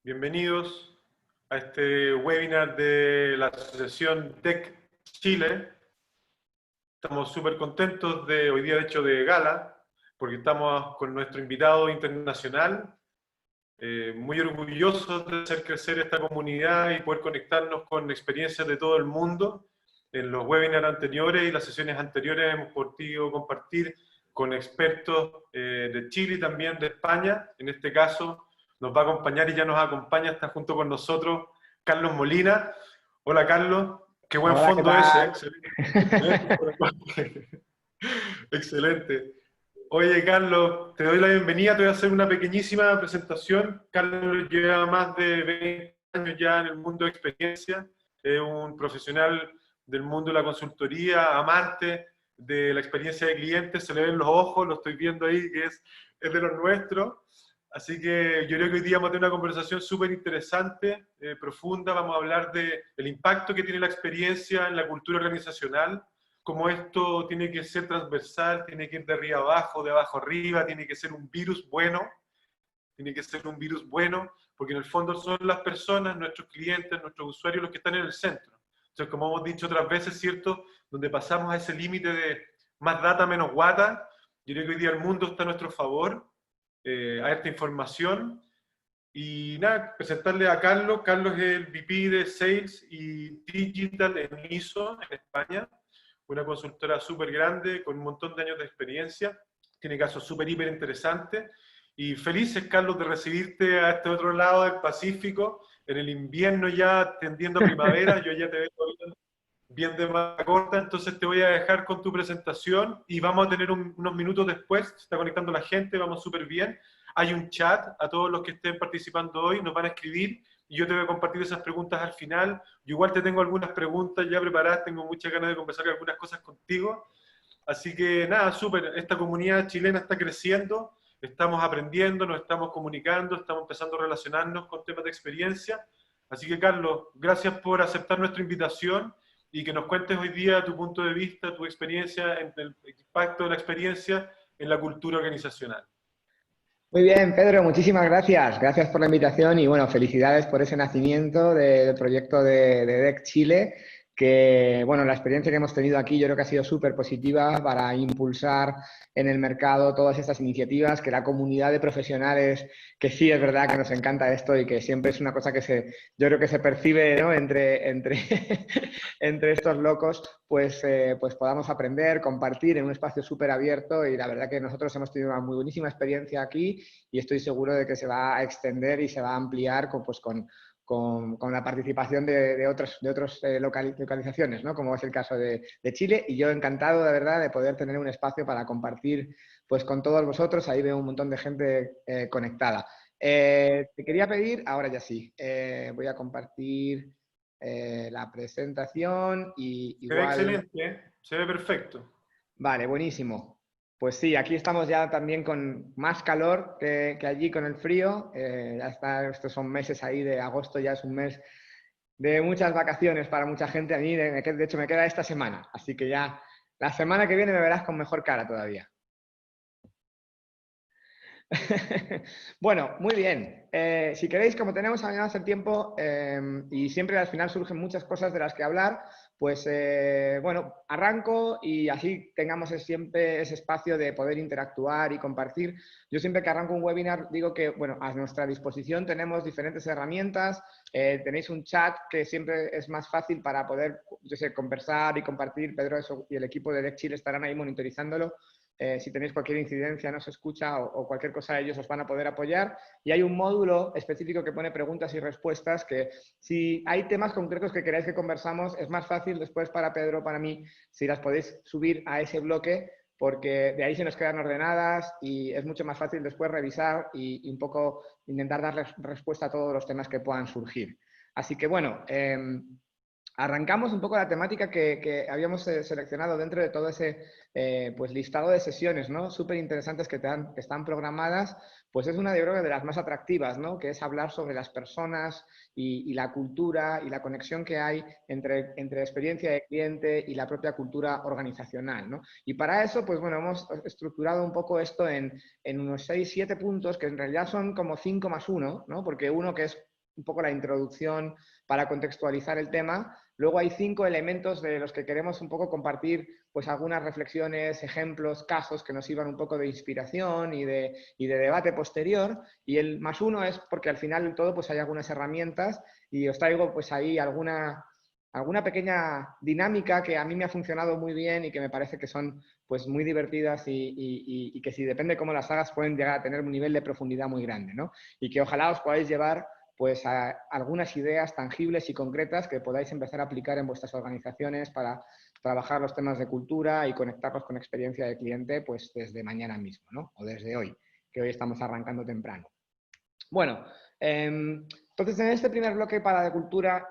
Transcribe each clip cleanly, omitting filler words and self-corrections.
Bienvenidos a este webinar de la Asociación DEC Chile. Estamos súper contentos de hoy día, de hecho, de gala, porque estamos con nuestro invitado internacional, muy orgullosos de hacer crecer esta comunidad y poder conectarnos con experiencias de todo el mundo. En los webinars anteriores y las sesiones anteriores hemos podido compartir con expertos de Chile y también de España. En este caso nos va a acompañar y ya nos acompaña, está junto con nosotros Carlos Molina. Hola Carlos, qué buen Hola, ¿qué fondo ese, tal? excelente. Excelente. Oye, Carlos, te doy la bienvenida, te voy a hacer una pequeñísima presentación. Carlos lleva más de 20 años ya en el mundo de experiencia, es un profesional del mundo de la consultoría, amante de la experiencia de clientes, se le ven los ojos, lo estoy viendo ahí, que es de los nuestros. Así que yo creo que hoy día vamos a tener una conversación súper interesante, profunda. Vamos a hablar del impacto que tiene la experiencia en la cultura organizacional, cómo esto tiene que ser transversal, tiene que ir de arriba abajo, de abajo arriba, tiene que ser un virus bueno, tiene que ser un virus bueno, porque en el fondo son las personas, nuestros clientes, nuestros usuarios los que están en el centro. Entonces, como hemos dicho otras veces, ¿cierto? Donde pasamos a ese límite de más data, menos guata, yo creo que hoy día el mundo está a nuestro favor, a esta información. Y nada, presentarle a Carlos. Carlos es el VP de Sales y Digital en ISO, en España. Una consultora súper grande, con un montón de años de experiencia. Tiene casos súper, hiper interesantes. Y felices, Carlos, de recibirte a este otro lado del Pacífico, en el invierno ya tendiendo a primavera. Yo ya te veo bien de manga corta, entonces te voy a dejar con tu presentación y vamos a tener unos minutos después, se está conectando la gente, vamos súper bien. Hay un chat, a todos los que estén participando hoy nos van a escribir y yo te voy a compartir esas preguntas al final. Yo igual te tengo algunas preguntas ya preparadas, tengo muchas ganas de conversar algunas cosas contigo. Así que nada, súper, esta comunidad chilena está creciendo, estamos aprendiendo, nos estamos comunicando, estamos empezando a relacionarnos con temas de experiencia. Así que Carlos, gracias por aceptar nuestra invitación y que nos cuentes hoy día tu punto de vista, tu experiencia, en el impacto de la experiencia en la cultura organizacional. Muy bien, Pedro, muchísimas gracias. Gracias por la invitación y bueno, felicidades por ese nacimiento del proyecto de DEC Chile, que bueno, la experiencia que hemos tenido aquí yo creo que ha sido súper positiva para impulsar en el mercado todas estas iniciativas, que la comunidad de profesionales, que sí es verdad que nos encanta esto y que siempre es una cosa que yo creo que se percibe, ¿no? Entre estos locos, pues podamos aprender, compartir en un espacio súper abierto y la verdad que nosotros hemos tenido una muy buenísima experiencia aquí y estoy seguro de que se va a extender y se va a ampliar con la participación de otras localizaciones, ¿no? Como es el caso de Chile, y yo encantado, de verdad, de poder tener un espacio para compartir pues, con todos vosotros. Ahí veo un montón de gente conectada. Te quería pedir, ahora ya sí, voy a compartir la presentación y Se ve igual... excelente, ¿eh? Se ve perfecto. Vale, buenísimo. Pues sí, aquí estamos ya también con más calor que allí con el frío. Ya está, estos son meses ahí de agosto, ya es un mes de muchas vacaciones para mucha gente. A mí, de hecho, me queda esta semana. Así que ya la semana que viene me verás con mejor cara todavía. Bueno, muy bien. Si queréis, como tenemos además el tiempo y siempre al final surgen muchas cosas de las que hablar, pues bueno, arranco y así tengamos siempre ese espacio de poder interactuar y compartir. Yo siempre que arranco un webinar digo que, bueno, a nuestra disposición tenemos diferentes herramientas. Tenéis un chat que siempre es más fácil para poder, yo sé, conversar y compartir. Pedro y el equipo de DEC Chile estarán ahí monitorizándolo. Si tenéis cualquier incidencia, no se escucha o cualquier cosa, ellos os van a poder apoyar. Y hay un módulo específico que pone preguntas y respuestas que si hay temas concretos que queráis que conversamos, es más fácil después para Pedro, para mí, si las podéis subir a ese bloque, porque de ahí se nos quedan ordenadas y es mucho más fácil después revisar y un poco intentar darles respuesta a todos los temas que puedan surgir. Así que bueno, arrancamos un poco la temática que habíamos seleccionado dentro de todo ese pues listado de sesiones, ¿no? Súper interesantes que están programadas, pues es una de, creo, de las más atractivas, ¿no? Que es hablar sobre las personas y la cultura y la conexión que hay entre experiencia de cliente y la propia cultura organizacional, ¿no? Y para eso, pues bueno, hemos estructurado un poco esto en unos 6, 7 puntos que en realidad son como 5 más 1, ¿no? Porque uno que es un poco la introducción para contextualizar el tema. Luego hay 5 elementos de los que queremos un poco compartir pues algunas reflexiones, ejemplos, casos que nos sirvan un poco de inspiración y de debate posterior. Y el +1 es porque al final del todo pues hay algunas herramientas y os traigo pues ahí alguna pequeña dinámica que a mí me ha funcionado muy bien y que me parece que son pues muy divertidas y que si depende cómo las hagas pueden llegar a tener un nivel de profundidad muy grande, ¿no? Y que ojalá os podáis llevar pues a algunas ideas tangibles y concretas que podáis empezar a aplicar en vuestras organizaciones para trabajar los temas de cultura y conectarlos con experiencia de cliente pues desde mañana mismo, ¿no? O desde hoy, que hoy estamos arrancando temprano. Bueno, entonces en este primer bloque para de cultura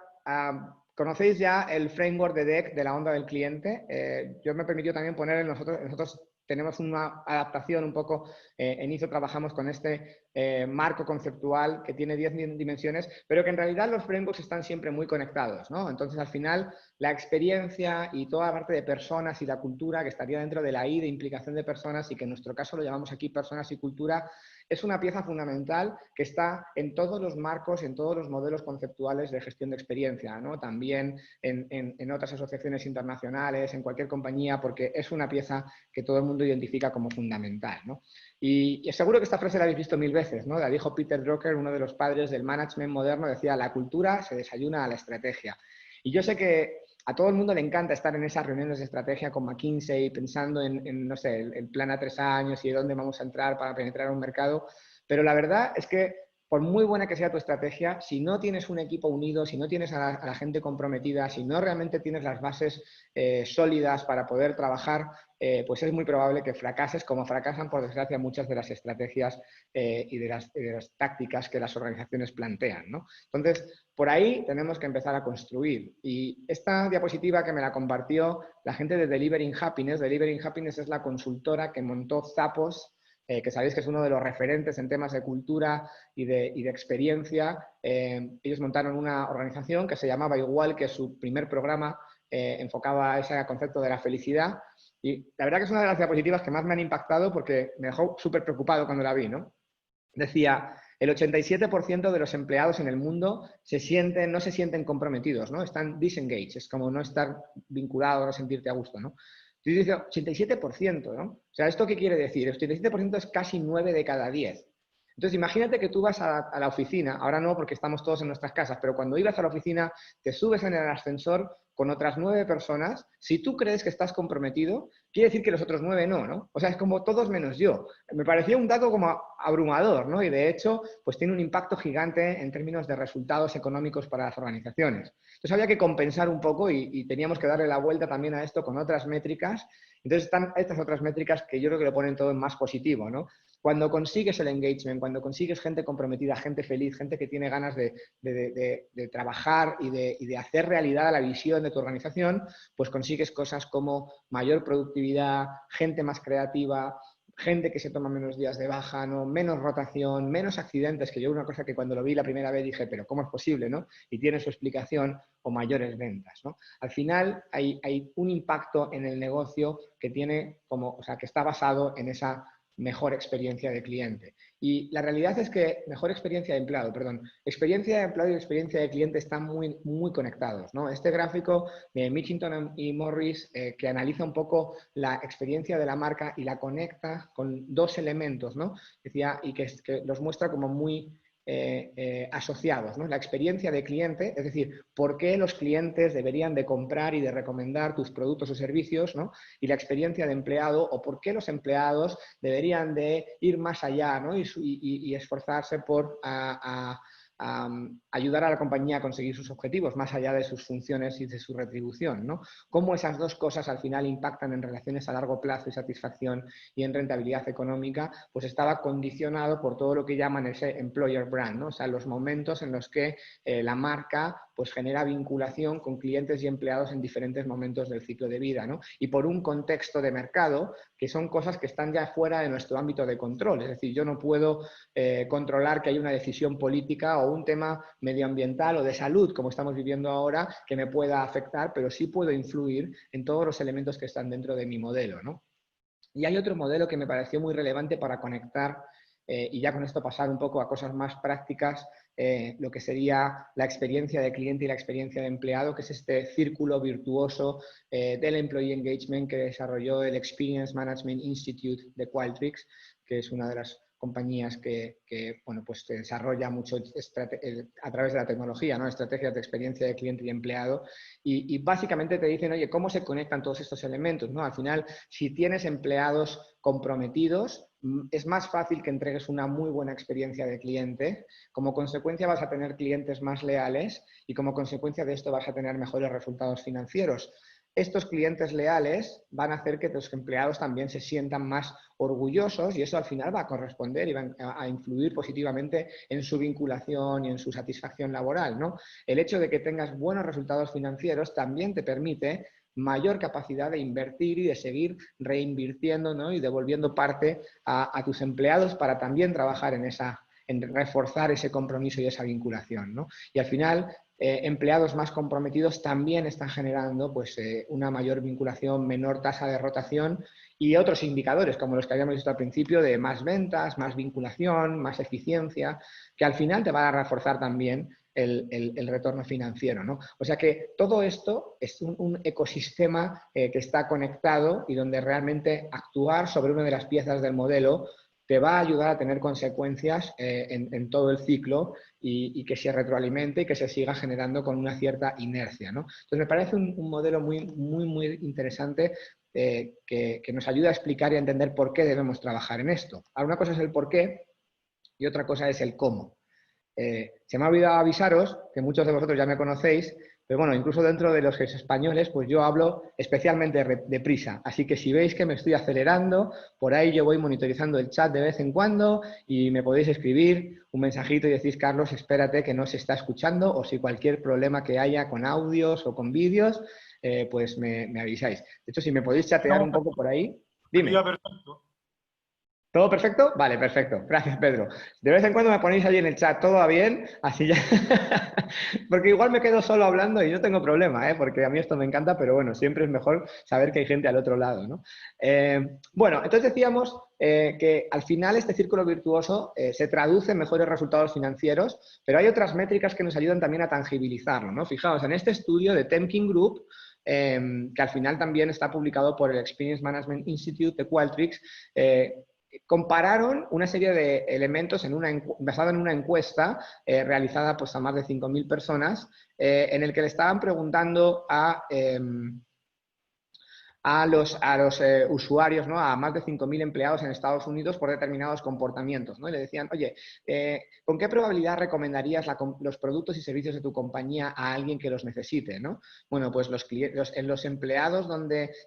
conocéis ya el framework de DEC de la onda del cliente. Yo me permitió también poner en nosotros tenemos una adaptación un poco, en ISO trabajamos con este marco conceptual que tiene 10 dimensiones, pero que en realidad los frameworks están siempre muy conectados, ¿no? Entonces al final la experiencia y toda la parte de personas y la cultura que estaría dentro de la I de implicación de personas y que en nuestro caso lo llamamos aquí personas y cultura, es una pieza fundamental que está en todos los marcos, en todos los modelos conceptuales de gestión de experiencia, ¿no? También en otras asociaciones internacionales, en cualquier compañía, porque es una pieza que todo el mundo identifica como fundamental, ¿no? Y seguro que esta frase la habéis visto 1000 veces, ¿no? La dijo Peter Drucker, uno de los padres del management moderno, decía, la cultura se desayuna a la estrategia. Y yo sé que a todo el mundo le encanta estar en esas reuniones de estrategia con McKinsey pensando no sé, el plan a 3 años y dónde vamos a entrar para penetrar un mercado, pero la verdad es que por muy buena que sea tu estrategia, si no tienes un equipo unido, si no tienes a la gente comprometida, si no realmente tienes las bases sólidas para poder trabajar, pues es muy probable que fracases, como fracasan, por desgracia, muchas de las estrategias y de las tácticas que las organizaciones plantean, ¿no? Entonces, por ahí tenemos que empezar a construir. Y esta diapositiva que me la compartió la gente de Delivering Happiness. Delivering Happiness es la consultora que montó Zappos, que sabéis que es uno de los referentes en temas de cultura y de experiencia. Ellos montaron una organización que se llamaba igual, que su primer programa enfocaba ese concepto de la felicidad. Y la verdad que es una de las diapositivas que más me han impactado porque me dejó súper preocupado cuando la vi, ¿no? Decía, el 87% de los empleados en el mundo no se sienten comprometidos, ¿no? Están disengaged, es como no estar vinculado, no sentirte a gusto, ¿no? Entonces dice 87%, ¿no? O sea, ¿esto qué quiere decir? El 87% es casi 9 de cada 10. Entonces, imagínate que tú vas a la oficina, ahora no porque estamos todos en nuestras casas, pero cuando ibas a la oficina, te subes en el ascensor con otras 9 personas, si tú crees que estás comprometido, quiere decir que los otros 9 no, ¿no? O sea, es como todos menos yo. Me parecía un dato como abrumador, ¿no? Y de hecho, pues tiene un impacto gigante en términos de resultados económicos para las organizaciones. Entonces había que compensar un poco y teníamos que darle la vuelta también a esto con otras métricas. Entonces están estas otras métricas que yo creo que lo ponen todo en más positivo, ¿no? Cuando consigues el engagement, cuando consigues gente comprometida, gente feliz, gente que tiene ganas de trabajar y de hacer realidad la visión de tu organización, pues consigues cosas como mayor productividad, gente más creativa, gente que se toma menos días de baja, ¿no? Menos rotación, menos accidentes, que yo una cosa que cuando lo vi la primera vez dije, pero ¿cómo es posible, no? Y tiene su explicación, o mayores ventas, ¿no? Al final hay un impacto en el negocio que tiene como, o sea, que está basado en esa mejor experiencia de cliente. Y la realidad es que mejor experiencia de empleado, perdón, experiencia de empleado y experiencia de cliente están muy, muy conectados, ¿no? Este gráfico de Mitchington y Morris que analiza un poco la experiencia de la marca y la conecta con 2 elementos, ¿no? Decía, y que los muestra como muy asociados, ¿no? La experiencia de cliente, es decir, por qué los clientes deberían de comprar y de recomendar tus productos o servicios, ¿no? Y la experiencia de empleado, o por qué los empleados deberían de ir más allá, ¿no? y esforzarse por ayudar a la compañía a conseguir sus objetivos, más allá de sus funciones y de su retribución, ¿no? Cómo esas 2 cosas al final impactan en relaciones a largo plazo y satisfacción y en rentabilidad económica, pues estaba condicionado por todo lo que llaman ese employer brand, ¿no? O sea, los momentos en los que la marca pues genera vinculación con clientes y empleados en diferentes momentos del ciclo de vida, ¿no? Y por un contexto de mercado que son cosas que están ya fuera de nuestro ámbito de control. Es decir, yo no puedo controlar que haya una decisión política o un tema medioambiental o de salud, como estamos viviendo ahora, que me pueda afectar, pero sí puedo influir en todos los elementos que están dentro de mi modelo, ¿no? Y hay otro modelo que me pareció muy relevante para conectar y ya con esto pasar un poco a cosas más prácticas, lo que sería la experiencia de cliente y la experiencia de empleado, que es este círculo virtuoso del Employee Engagement que desarrolló el Experience Management Institute de Qualtrics, que es una de las compañías que bueno, pues se desarrolla mucho a través de la tecnología, ¿no? Estrategias de experiencia de cliente y empleado. Y básicamente te dicen, oye, ¿cómo se conectan todos estos elementos, ¿no? Al final, si tienes empleados comprometidos, es más fácil que entregues una muy buena experiencia de cliente. Como consecuencia vas a tener clientes más leales y como consecuencia de esto vas a tener mejores resultados financieros. Estos clientes leales van a hacer que tus empleados también se sientan más orgullosos y eso al final va a corresponder y va a influir positivamente en su vinculación y en su satisfacción laboral, ¿no? El hecho de que tengas buenos resultados financieros también te permite mayor capacidad de invertir y de seguir reinvirtiendo, ¿no? Y devolviendo parte a tus empleados para también trabajar en reforzar ese compromiso y esa vinculación, ¿no? Y al final, empleados más comprometidos también están generando pues, una mayor vinculación, menor tasa de rotación y otros indicadores, como los que habíamos visto al principio, de más ventas, más vinculación, más eficiencia, que al final te van a reforzar también el retorno financiero, ¿no? O sea que todo esto es un ecosistema que está conectado y donde realmente actuar sobre una de las piezas del modelo te va a ayudar a tener consecuencias en todo el ciclo y que se retroalimente y que se siga generando con una cierta inercia, ¿no? Entonces me parece un modelo muy interesante que nos ayuda a explicar y a entender por qué debemos trabajar en esto. Ahora, una cosa es el por qué y otra cosa es el cómo. Se me ha olvidado avisaros, que muchos de vosotros ya me conocéis, pero bueno, incluso dentro de los españoles, pues yo hablo especialmente deprisa. Así que si veis que me estoy acelerando, por ahí yo voy monitorizando el chat de vez en cuando y me podéis escribir un mensajito y decís, Carlos, espérate que no se está escuchando, o si cualquier problema que haya con audios o con vídeos, pues me avisáis. De hecho, si me podéis chatear un poco por ahí, dime. Perfecto. ¿Todo perfecto? Vale, perfecto. Gracias, Pedro. De vez en cuando me ponéis ahí en el chat, ¿todo va bien? Así ya... Porque igual me quedo solo hablando y no tengo problema, ¿eh? Porque a mí esto me encanta, pero bueno, siempre es mejor saber que hay gente al otro lado, ¿no? Bueno, entonces decíamos que al final este círculo virtuoso se traduce en mejores resultados financieros, pero hay otras métricas que nos ayudan también a tangibilizarlo, ¿no? Fijaos, en este estudio de Temkin Group, que al final también está publicado por el Experience Management Institute de Qualtrics, compararon una serie de elementos basada en una encuesta realizada pues, a más de 5.000 personas, en el que le estaban preguntando a los usuarios, ¿no? A más de 5.000 empleados en Estados Unidos por determinados comportamientos, ¿no? Y le decían, oye, ¿con qué probabilidad recomendarías los productos y servicios de tu compañía a alguien que los necesite, ¿no? Bueno, pues en los empleados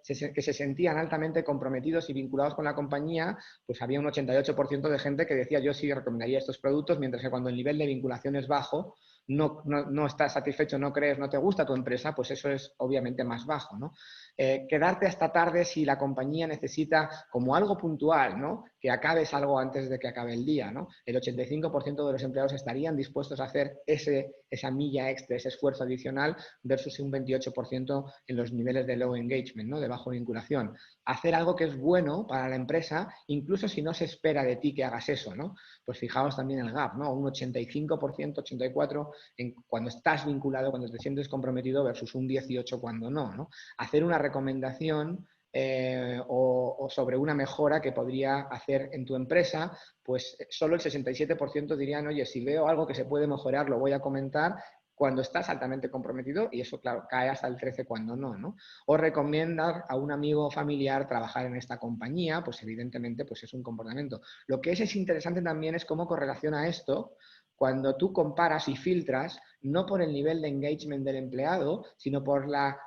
que se sentían altamente comprometidos y vinculados con la compañía, pues había un 88% de gente que decía, yo sí recomendaría estos productos, mientras que cuando el nivel de vinculación es bajo, no estás satisfecho, no crees, no te gusta tu empresa, pues eso es obviamente más bajo, ¿no? Quedarte hasta tarde si la compañía necesita como algo puntual, ¿no? Que acabes algo antes de que acabe el día, ¿no? El 85% de los empleados estarían dispuestos a hacer esa milla extra, ese esfuerzo adicional versus un 28% en los niveles de low engagement, ¿no? De bajo vinculación. Hacer algo que es bueno para la empresa, incluso si no se espera de ti que hagas eso, ¿no? Pues fijaos también el gap, ¿no? Un 85%, 84% cuando estás vinculado, cuando te sientes comprometido versus un 18% cuando no, ¿no? Hacer una recomendación o sobre una mejora que podría hacer en tu empresa, pues solo el 67% dirían, oye, si veo algo que se puede mejorar, lo voy a comentar cuando estás altamente comprometido y eso, claro, cae hasta el 13% cuando no, ¿no? O recomendar a un amigo o familiar trabajar en esta compañía, pues evidentemente pues es un comportamiento. Lo que es interesante también es cómo correlaciona esto cuando tú comparas y filtras, no por el nivel de engagement del empleado, sino por la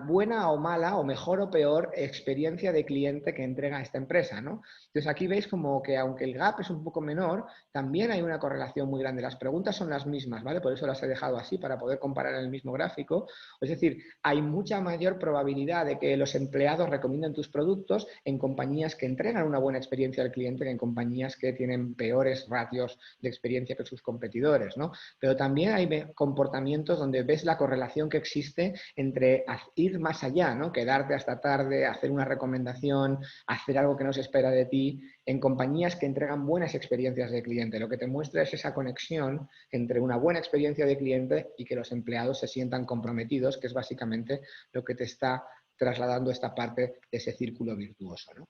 buena o mala, o mejor o peor experiencia de cliente que entrega esta empresa, ¿no? Entonces aquí veis como que aunque el gap es un poco menor, también hay una correlación muy grande. Las preguntas son las mismas, ¿vale? Por eso las he dejado así, para poder comparar en el mismo gráfico. Es decir, hay mucha mayor probabilidad de que los empleados recomienden tus productos en compañías que entregan una buena experiencia al cliente que en compañías que tienen peores ratios de experiencia que sus competidores, ¿no? Pero también hay comportamientos donde ves la correlación que existe entre ir más allá, ¿no? Quedarte hasta tarde, hacer una recomendación, hacer algo que no se espera de ti, en compañías que entregan buenas experiencias de cliente. Lo que te muestra es esa conexión entre una buena experiencia de cliente y que los empleados se sientan comprometidos, que es básicamente lo que te está trasladando esta parte de ese círculo virtuoso, ¿no?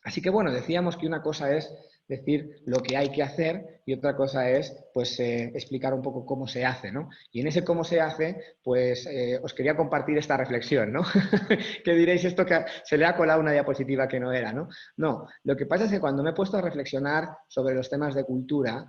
Así que bueno, decíamos que una cosa es decir lo que hay que hacer y otra cosa es pues explicar un poco cómo se hace, ¿no? Y en ese cómo se hace, pues os quería compartir esta reflexión, ¿no? Que diréis esto que se le ha colado una diapositiva que no era, ¿no? No, lo que pasa es que cuando me he puesto a reflexionar sobre los temas de cultura,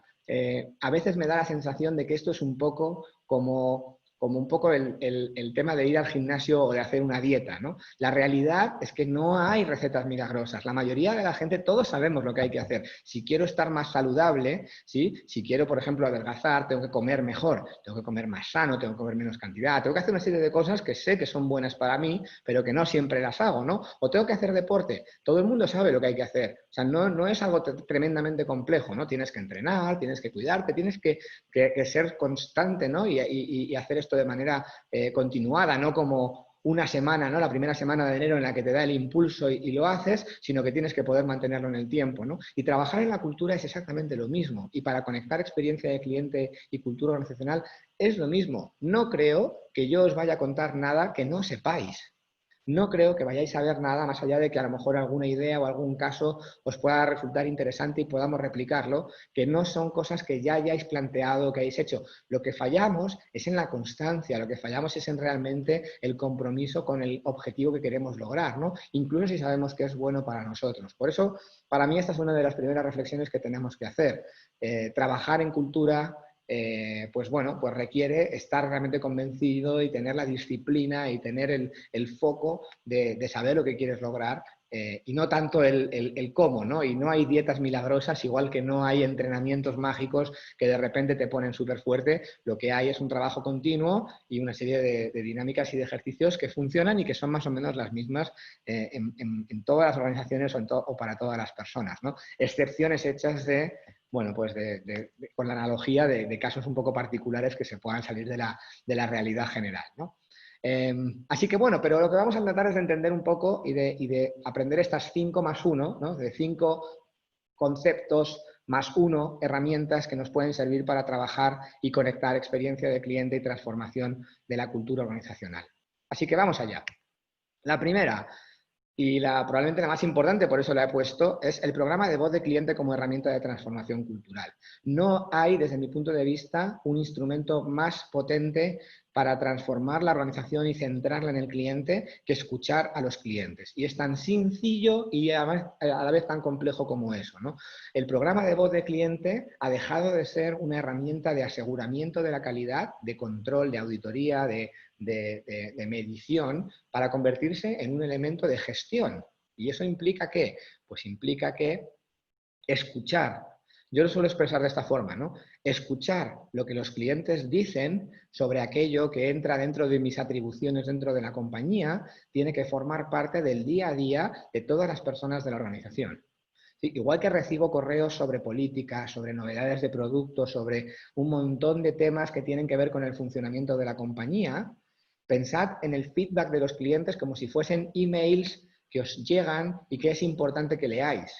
a veces me da la sensación de que esto es un poco como un poco el tema de ir al gimnasio o de hacer una dieta, ¿no? La realidad es que no hay recetas milagrosas. La mayoría de la gente, todos sabemos lo que hay que hacer. Si quiero estar más saludable, ¿sí? Si quiero, por ejemplo, adelgazar, tengo que comer mejor, tengo que comer más sano, tengo que comer menos cantidad, tengo que hacer una serie de cosas que sé que son buenas para mí, pero que no siempre las hago, ¿no? O tengo que hacer deporte. Todo el mundo sabe lo que hay que hacer. O sea, no es algo tremendamente complejo, ¿no? Tienes que entrenar, tienes que cuidarte, tienes que ser constante, ¿no? Y hacer esto de manera continuada, no como una semana, ¿no? La primera semana de enero en la que te da el impulso y lo haces, sino que tienes que poder mantenerlo en el tiempo, ¿no? Y trabajar en la cultura es exactamente lo mismo. Y para conectar experiencia de cliente y cultura organizacional es lo mismo. No creo que yo os vaya a contar nada que no sepáis. No creo que vayáis a ver nada más allá de que a lo mejor alguna idea o algún caso os pueda resultar interesante y podamos replicarlo, que no son cosas que ya hayáis planteado, que hayáis hecho. Lo que fallamos es en la constancia, lo que fallamos es en realmente el compromiso con el objetivo que queremos lograr, ¿no? Incluso si sabemos que es bueno para nosotros. Por eso, para mí esta es una de las primeras reflexiones que tenemos que hacer. Trabajar en cultura, pues bueno, pues requiere estar realmente convencido y tener la disciplina y tener el foco de saber lo que quieres lograr y no tanto el cómo, ¿no? Y no hay dietas milagrosas, igual que no hay entrenamientos mágicos que de repente te ponen súper fuerte. Lo que hay es un trabajo continuo y una serie de dinámicas y de ejercicios que funcionan y que son más o menos las mismas en todas las organizaciones o para todas las personas, ¿no? Excepciones hechas bueno, pues con la analogía de casos un poco particulares que se puedan salir de la realidad general, ¿no? Así que bueno, pero lo que vamos a tratar es de entender un poco y de aprender estas 5 más 1, ¿no? De 5 conceptos más 1, herramientas que nos pueden servir para trabajar y conectar experiencia de cliente y transformación de la cultura organizacional. Así que vamos allá. La primera, y probablemente la más importante, por eso la he puesto, es el programa de voz de cliente como herramienta de transformación cultural. No hay, desde mi punto de vista, un instrumento más potente para transformar la organización y centrarla en el cliente que escuchar a los clientes. Y es tan sencillo y a la vez tan complejo como eso, ¿no? El programa de voz de cliente ha dejado de ser una herramienta de aseguramiento de la calidad, de control, de auditoría, de medición, para convertirse en un elemento de gestión. ¿Y eso implica qué? Pues implica que escuchar, yo lo suelo expresar de esta forma, ¿no? Escuchar lo que los clientes dicen sobre aquello que entra dentro de mis atribuciones dentro de la compañía, tiene que formar parte del día a día de todas las personas de la organización. Sí, igual que recibo correos sobre política, sobre novedades de productos, sobre un montón de temas que tienen que ver con el funcionamiento de la compañía, pensad en el feedback de los clientes como si fuesen emails que os llegan y que es importante que leáis.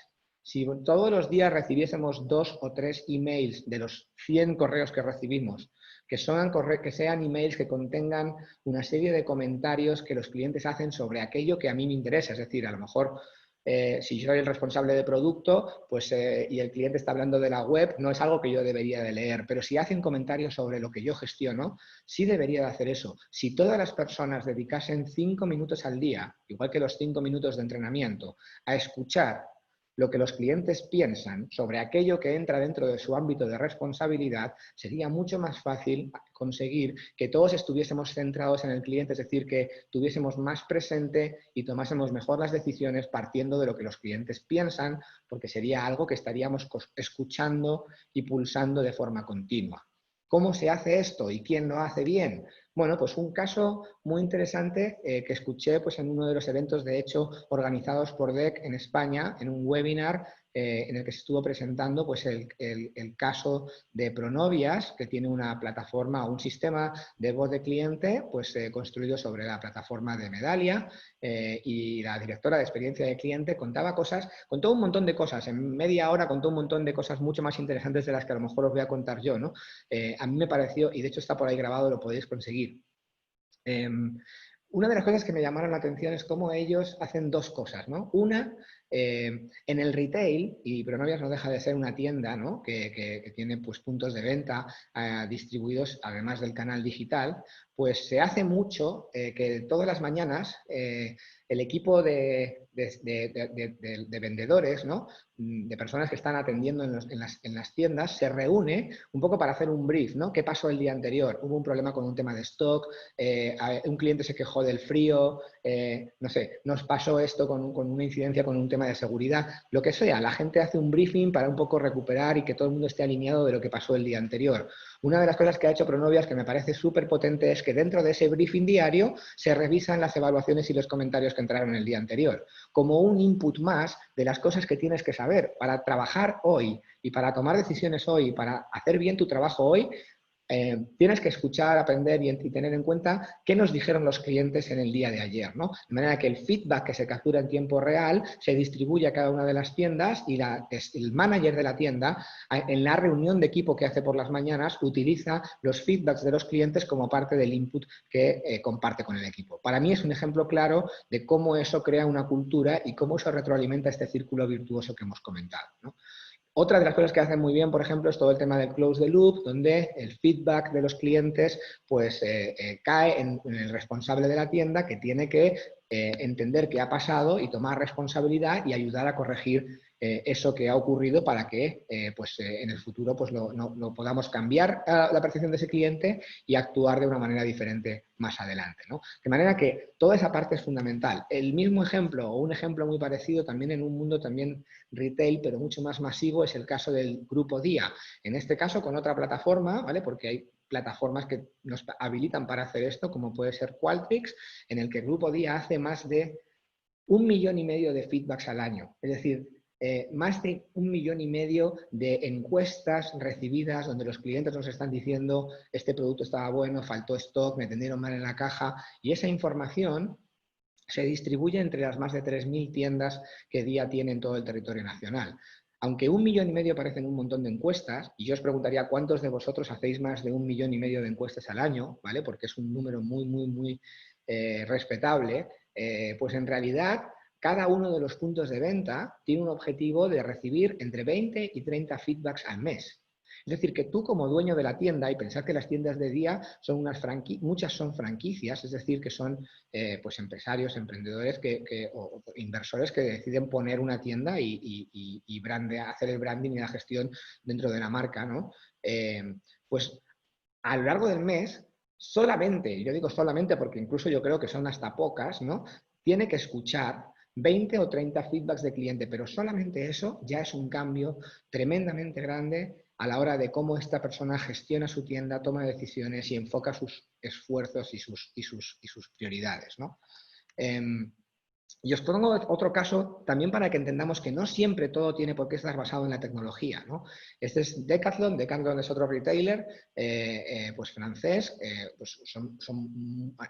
Si todos los días recibiésemos 2 o 3 emails de los 100 correos que recibimos, que sean emails que contengan una serie de comentarios que los clientes hacen sobre aquello que a mí me interesa, es decir, a lo mejor si yo soy el responsable de producto pues, y el cliente está hablando de la web, no es algo que yo debería de leer, pero si hacen comentarios sobre lo que yo gestiono, sí debería de hacer eso. Si todas las personas dedicasen 5 minutos al día, igual que los 5 minutos de entrenamiento, a escuchar lo que los clientes piensan sobre aquello que entra dentro de su ámbito de responsabilidad, sería mucho más fácil conseguir que todos estuviésemos centrados en el cliente, es decir, que tuviésemos más presente y tomásemos mejor las decisiones partiendo de lo que los clientes piensan, porque sería algo que estaríamos escuchando y pulsando de forma continua. ¿Cómo se hace esto y quién lo hace bien? Bueno, pues un caso muy interesante que escuché pues, en uno de los eventos, de hecho, organizados por DEC en España, en un webinar en el que se estuvo presentando pues, el caso de Pronovias, que tiene una plataforma o un sistema de voz de cliente pues, construido sobre la plataforma de Medallia, y la directora de experiencia de cliente contó un montón de cosas. En media hora contó un montón de cosas mucho más interesantes de las que a lo mejor os voy a contar yo, ¿no? A mí me pareció, y de hecho está por ahí grabado, lo podéis conseguir. Una de las cosas que me llamaron la atención es cómo ellos hacen dos cosas, ¿no? Una, en el retail, y Pronovias no deja de ser una tienda, ¿no? que tiene pues, puntos de venta distribuidos, además del canal digital, pues se hace mucho que todas las mañanas el equipo de vendedores, ¿no? De personas que están atendiendo en las tiendas, se reúne un poco para hacer un brief, ¿no? ¿Qué pasó el día anterior? ¿Hubo un problema con un tema de stock? Un cliente se quejó del frío, no sé, nos pasó esto con una incidencia con un tema de seguridad, lo que sea. La gente hace un briefing para un poco recuperar y que todo el mundo esté alineado de lo que pasó el día anterior. Una de las cosas que ha hecho Pronovias que me parece súper potente es que dentro de ese briefing diario se revisan las evaluaciones y los comentarios que entraron el día anterior, como un input más de las cosas que tienes que saber para trabajar hoy y para tomar decisiones hoy y para hacer bien tu trabajo hoy. Tienes que escuchar, aprender y tener en cuenta qué nos dijeron los clientes en el día de ayer, ¿no? De manera que el feedback que se captura en tiempo real se distribuye a cada una de las tiendas y el manager de la tienda, en la reunión de equipo que hace por las mañanas, utiliza los feedbacks de los clientes como parte del input que comparte con el equipo. Para mí es un ejemplo claro de cómo eso crea una cultura y cómo eso retroalimenta este círculo virtuoso que hemos comentado, ¿no? Otra de las cosas que hacen muy bien, por ejemplo, es todo el tema del close the loop, donde el feedback de los clientes pues, cae en el responsable de la tienda, que tiene que entender qué ha pasado y tomar responsabilidad y ayudar a corregir eso que ha ocurrido para que en el futuro pues, lo podamos cambiar la percepción de ese cliente y actuar de una manera diferente más adelante, ¿no? De manera que toda esa parte es fundamental. El mismo ejemplo o un ejemplo muy parecido también en un mundo también retail, pero mucho más masivo, es el caso del Grupo Día. En este caso con otra plataforma, ¿vale? Porque hay plataformas que nos habilitan para hacer esto, como puede ser Qualtrics, en el que el Grupo Día hace más de 1,5 millones de feedbacks al año. Es decir, más de 1,5 millones de encuestas recibidas donde los clientes nos están diciendo este producto estaba bueno, faltó stock, me atendieron mal en la caja, y esa información se distribuye entre las más de 3.000 tiendas que Día tiene en todo el territorio nacional. Aunque 1,5 millones parecen un montón de encuestas, y yo os preguntaría cuántos de vosotros hacéis más de 1,5 millones de encuestas al año, ¿vale? Porque es un número muy respetable, pues en realidad cada uno de los puntos de venta tiene un objetivo de recibir entre 20 y 30 feedbacks al mes. Es decir, que tú como dueño de la tienda, y pensad que las tiendas de Día son muchas son franquicias, es decir, que son pues empresarios, emprendedores o inversores que deciden poner una tienda y hacer el branding y la gestión dentro de la marca, ¿no? Pues a lo largo del mes, solamente, yo digo solamente porque incluso yo creo que son hasta pocas, ¿no? Tiene que escuchar 20 o 30 feedbacks de cliente, pero solamente eso ya es un cambio tremendamente grande a la hora de cómo esta persona gestiona su tienda, toma decisiones y enfoca sus esfuerzos y sus prioridades, ¿no? Y os pongo otro caso también para que entendamos que no siempre todo tiene por qué estar basado en la tecnología, ¿no? Este es Decathlon. Decathlon es otro retailer pues francés, pues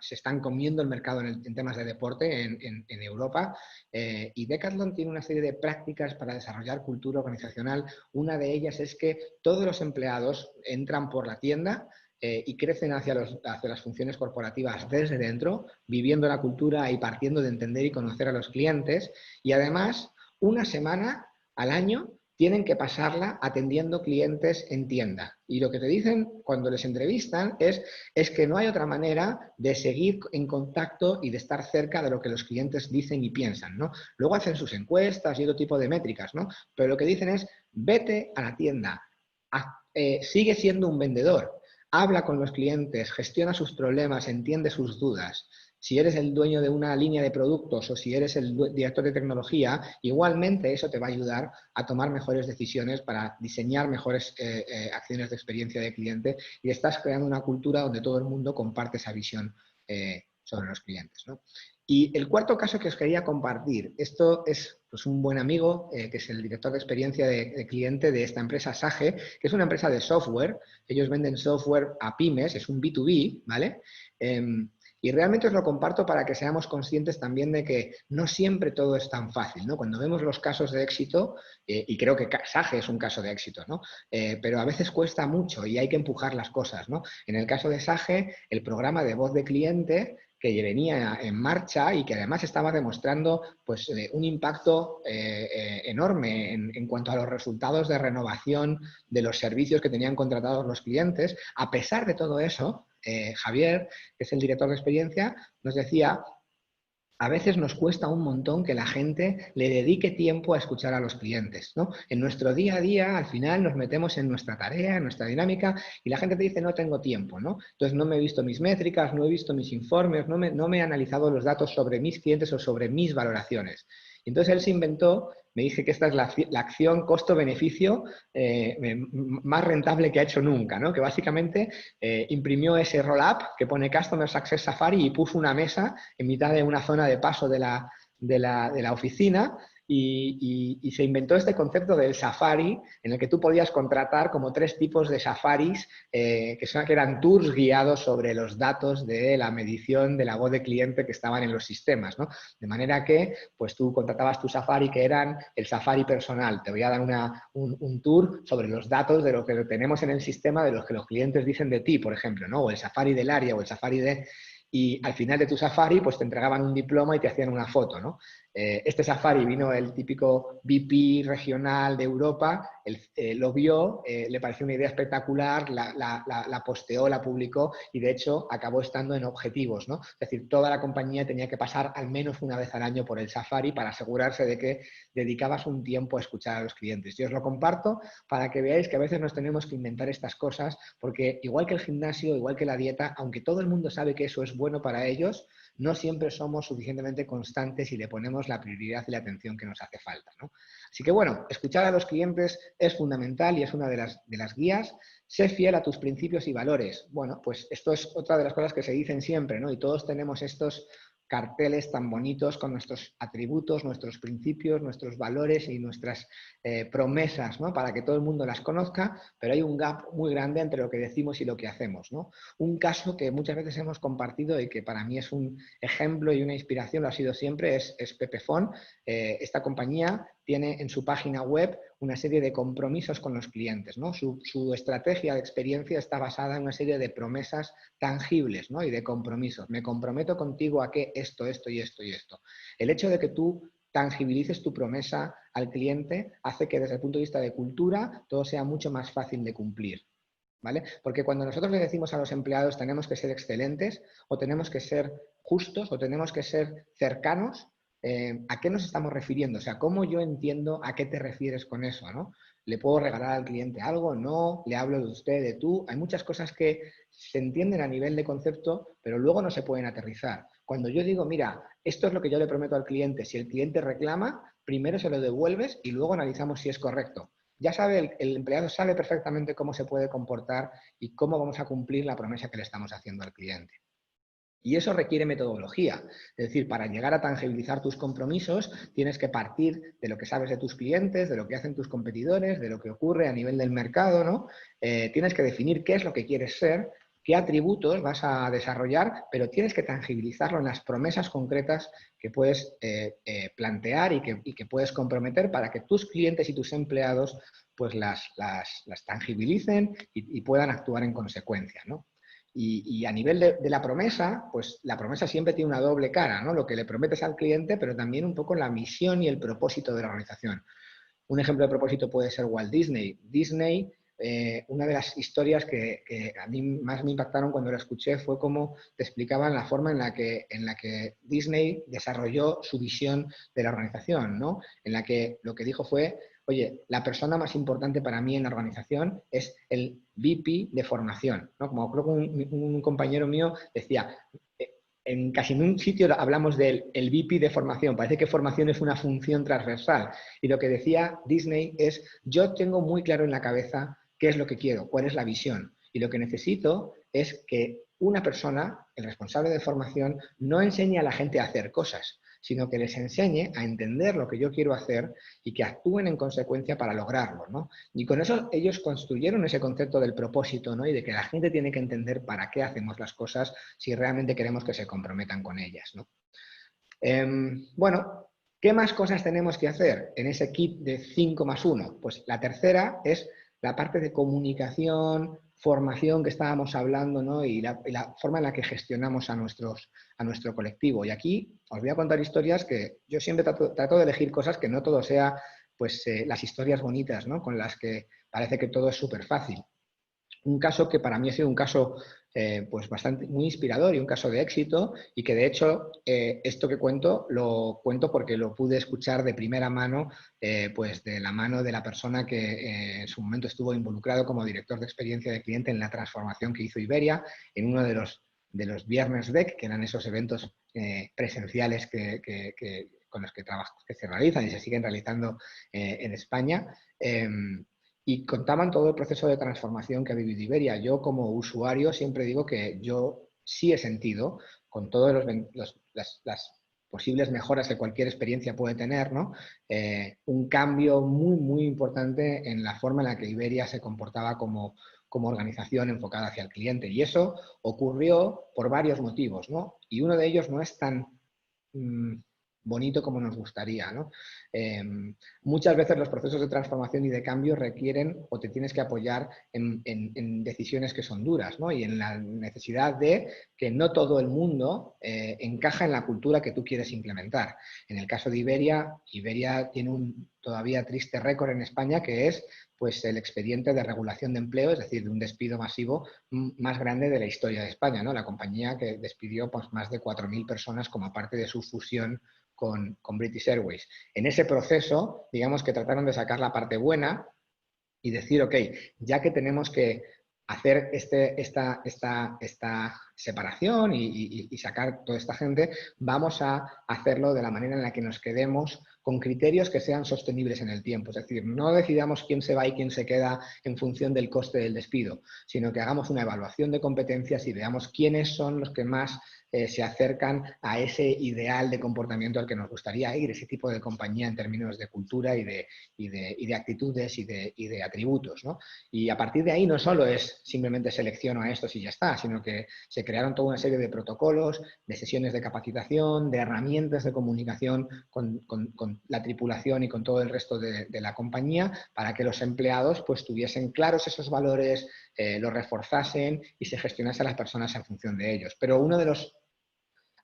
se están comiendo el mercado en temas de deporte en Europa, y Decathlon tiene una serie de prácticas para desarrollar cultura organizacional. Una de ellas es que todos los empleados entran por la tienda y crecen hacia las funciones corporativas desde dentro, viviendo la cultura y partiendo de entender y conocer a los clientes, y además una semana al año tienen que pasarla atendiendo clientes en tienda. Y lo que te dicen cuando les entrevistan es que no hay otra manera de seguir en contacto y de estar cerca de lo que los clientes dicen y piensan, ¿no? Luego hacen sus encuestas y otro tipo de métricas, ¿no? Pero lo que dicen es, vete a la tienda, sigue siendo un vendedor, habla con los clientes, gestiona sus problemas, entiende sus dudas. Si eres el dueño de una línea de productos o si eres el director de tecnología, igualmente eso te va a ayudar a tomar mejores decisiones para diseñar mejores acciones de experiencia de cliente, y estás creando una cultura donde todo el mundo comparte esa visión sobre los clientes, ¿no? Y el cuarto caso que os quería compartir, esto es pues, un buen amigo, que es el director de experiencia de cliente de esta empresa Sage, que es una empresa de software. Ellos venden software a pymes, es un B2B, ¿vale? Y realmente os lo comparto para que seamos conscientes también de que no siempre todo es tan fácil, ¿no? Cuando vemos los casos de éxito, y creo que Sage es un caso de éxito, ¿no? Pero a veces cuesta mucho y hay que empujar las cosas, ¿no? En el caso de Sage, el programa de voz de cliente que venía en marcha y que además estaba demostrando pues, un impacto enorme en cuanto a los resultados de renovación de los servicios que tenían contratados los clientes. A pesar de todo eso, Javier, que es el director de experiencia, nos decía: a veces nos cuesta un montón que la gente le dedique tiempo a escuchar a los clientes, ¿no? En nuestro día a día, al final, nos metemos en nuestra tarea, en nuestra dinámica, y la gente te dice: no tengo tiempo, ¿no? Entonces no me he visto mis métricas, no he visto mis informes, no me he analizado los datos sobre mis clientes o sobre mis valoraciones. Y entonces él se inventó, me dice que esta es la acción costo-beneficio más rentable que ha hecho nunca, ¿no? Que básicamente imprimió ese roll-up que pone Customer Success Safari y puso una mesa en mitad de una zona de paso de la oficina y se inventó este concepto del Safari, en el que tú podías contratar como 3 tipos de safaris que eran tours guiados sobre los datos de la medición de la voz de cliente que estaban en los sistemas, ¿no? De manera que pues tú contratabas tu Safari, que eran el Safari personal. Te voy a dar un tour sobre los datos de lo que tenemos en el sistema, de los que los clientes dicen de ti, por ejemplo, ¿no? O el Safari del área o el Safari de... Y al final de tu Safari, pues te entregaban un diploma y te hacían una foto, ¿no? Este Safari vino el típico VP regional de Europa, lo vio, le pareció una idea espectacular, la posteó, la publicó y de hecho acabó estando en objetivos, ¿no? Es decir, toda la compañía tenía que pasar al menos una vez al año por el Safari para asegurarse de que dedicabas un tiempo a escuchar a los clientes. Yo os lo comparto para que veáis que a veces nos tenemos que inventar estas cosas, porque igual que el gimnasio, igual que la dieta, aunque todo el mundo sabe que eso es bueno para ellos, no siempre somos suficientemente constantes y le ponemos la prioridad y la atención que nos hace falta, ¿no? Así que bueno, escuchar a los clientes es fundamental y es una de las guías. Sé fiel a tus principios y valores. Bueno, pues esto es otra de las cosas que se dicen siempre, ¿no? Y todos tenemos estos carteles tan bonitos con nuestros atributos, nuestros principios, nuestros valores y nuestras promesas, ¿no? Para que todo el mundo las conozca, pero hay un gap muy grande entre lo que decimos y lo que hacemos, ¿no? Un caso que muchas veces hemos compartido y que para mí es un ejemplo y una inspiración, lo ha sido siempre, es Pepefon. Esta compañía tiene en su página web una serie de compromisos con los clientes, ¿no? Su estrategia de experiencia está basada en una serie de promesas tangibles, ¿no? Y de compromisos. Me comprometo contigo a que esto, esto y esto y esto. El hecho de que tú tangibilices tu promesa al cliente hace que desde el punto de vista de cultura todo sea mucho más fácil de cumplir, ¿vale? Porque cuando nosotros le decimos a los empleados tenemos que ser excelentes o tenemos que ser justos o tenemos que ser cercanos, ¿a qué nos estamos refiriendo? O sea, ¿cómo yo entiendo a qué te refieres con eso, ¿no? ¿Le puedo regalar al cliente algo? No, le hablo de usted, de tú. Hay muchas cosas que se entienden a nivel de concepto, pero luego no se pueden aterrizar. Cuando yo digo, mira, esto es lo que yo le prometo al cliente, si el cliente reclama, primero se lo devuelves y luego analizamos si es correcto. Ya sabe, el empleado sabe perfectamente cómo se puede comportar y cómo vamos a cumplir la promesa que le estamos haciendo al cliente. Y eso requiere metodología. Es decir, para llegar a tangibilizar tus compromisos, tienes que partir de lo que sabes de tus clientes, de lo que hacen tus competidores, de lo que ocurre a nivel del mercado, ¿no? Tienes que definir qué es lo que quieres ser, qué atributos vas a desarrollar, pero tienes que tangibilizarlo en las promesas concretas que puedes plantear y que puedes comprometer para que tus clientes y tus empleados pues las tangibilicen y puedan actuar en consecuencia, ¿no? Y a nivel de la promesa, pues la promesa siempre tiene una doble cara, ¿no? Lo que le prometes al cliente, pero también un poco la misión y el propósito de la organización. Un ejemplo de propósito puede ser Walt Disney. Disney, una de las historias que a mí más me impactaron cuando la escuché fue cómo te explicaban la forma en la que Disney desarrolló su visión de la organización, ¿no? En la que lo que dijo fue: oye, la persona más importante para mí en la organización es el VP de formación, ¿no? Como creo que un compañero mío decía, en casi ningún sitio hablamos del VP de formación, parece que formación es una función transversal. Y lo que decía Disney es: yo tengo muy claro en la cabeza qué es lo que quiero, cuál es la visión. Y lo que necesito es que una persona, el responsable de formación, no enseñe a la gente a hacer cosas, sino que les enseñe a entender lo que yo quiero hacer y que actúen en consecuencia para lograrlo, ¿no? Y con eso ellos construyeron ese concepto del propósito, ¿no? Y de que la gente tiene que entender para qué hacemos las cosas si realmente queremos que se comprometan con ellas, ¿no? Bueno, ¿qué más cosas tenemos que hacer en ese kit de 5+1? Pues la tercera es la parte de comunicación, formación que estábamos hablando, ¿no? Y la forma en la que gestionamos a nuestro colectivo. Y aquí os voy a contar historias que yo siempre trato de elegir cosas que no todo sea pues, las historias bonitas, ¿no? Con las que parece que todo es súper fácil. Un caso que para mí ha sido un caso pues bastante muy inspirador y un caso de éxito, y que de hecho esto que cuento lo cuento porque lo pude escuchar de primera mano, pues de la mano de la persona que en su momento estuvo involucrado como director de experiencia de cliente en la transformación que hizo Iberia en uno de los viernes DEC, que eran esos eventos presenciales con los que se realizan y se siguen realizando en España. Y contaban todo el proceso de transformación que ha vivido Iberia. Yo, como usuario, siempre digo que yo sí he sentido, con todas las posibles mejoras que cualquier experiencia puede tener, ¿no? Un cambio muy, muy importante en la forma en la que Iberia se comportaba como organización enfocada hacia el cliente. Y eso ocurrió por varios motivos, ¿no? Y uno de ellos no es tan bonito como nos gustaría, ¿no? Muchas veces los procesos de transformación y de cambio requieren o te tienes que apoyar en decisiones que son duras, ¿no? Y en la necesidad de que no todo el mundo encaja en la cultura que tú quieres implementar. En el caso de Iberia, Iberia tiene un todavía triste récord en España, que es pues, el expediente de regulación de empleo, es decir, de un despido masivo más grande de la historia de España, ¿no? La compañía que despidió pues, más de 4.000 personas como parte de su fusión con British Airways. En ese proceso, digamos que trataron de sacar la parte buena y decir, ok, ya que tenemos que hacer esta separación y sacar toda esta gente, vamos a hacerlo de la manera en la que nos quedemos con criterios que sean sostenibles en el tiempo. Es decir, no decidamos quién se va y quién se queda en función del coste del despido, sino que hagamos una evaluación de competencias y veamos quiénes son los que más se acercan a ese ideal de comportamiento al que nos gustaría ir, ese tipo de compañía en términos de cultura y de actitudes y de atributos, ¿no? Y a partir de ahí no solo es simplemente selecciono a estos y ya está, sino que se crearon toda una serie de protocolos, de sesiones de capacitación, de herramientas de comunicación con la tripulación y con todo el resto de la compañía para que los empleados pues tuviesen claros esos valores, los reforzasen y se gestionase a las personas en función de ellos. Pero uno de los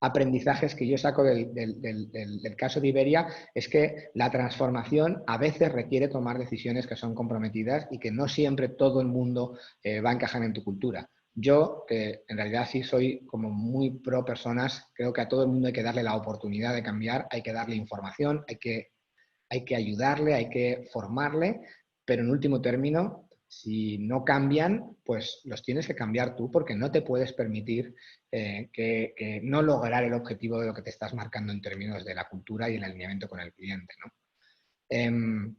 aprendizajes que yo saco del caso de Iberia es que la transformación a veces requiere tomar decisiones que son comprometidas y que no siempre todo el mundo va a encajar en tu cultura. Yo, que en realidad sí soy como muy pro personas, creo que a todo el mundo hay que darle la oportunidad de cambiar, hay que darle información, hay que ayudarle, hay que formarle, pero en último término, si no cambian, pues los tienes que cambiar tú porque no te puedes permitir que no lograr el objetivo de lo que te estás marcando en términos de la cultura y el alineamiento con el cliente, ¿no?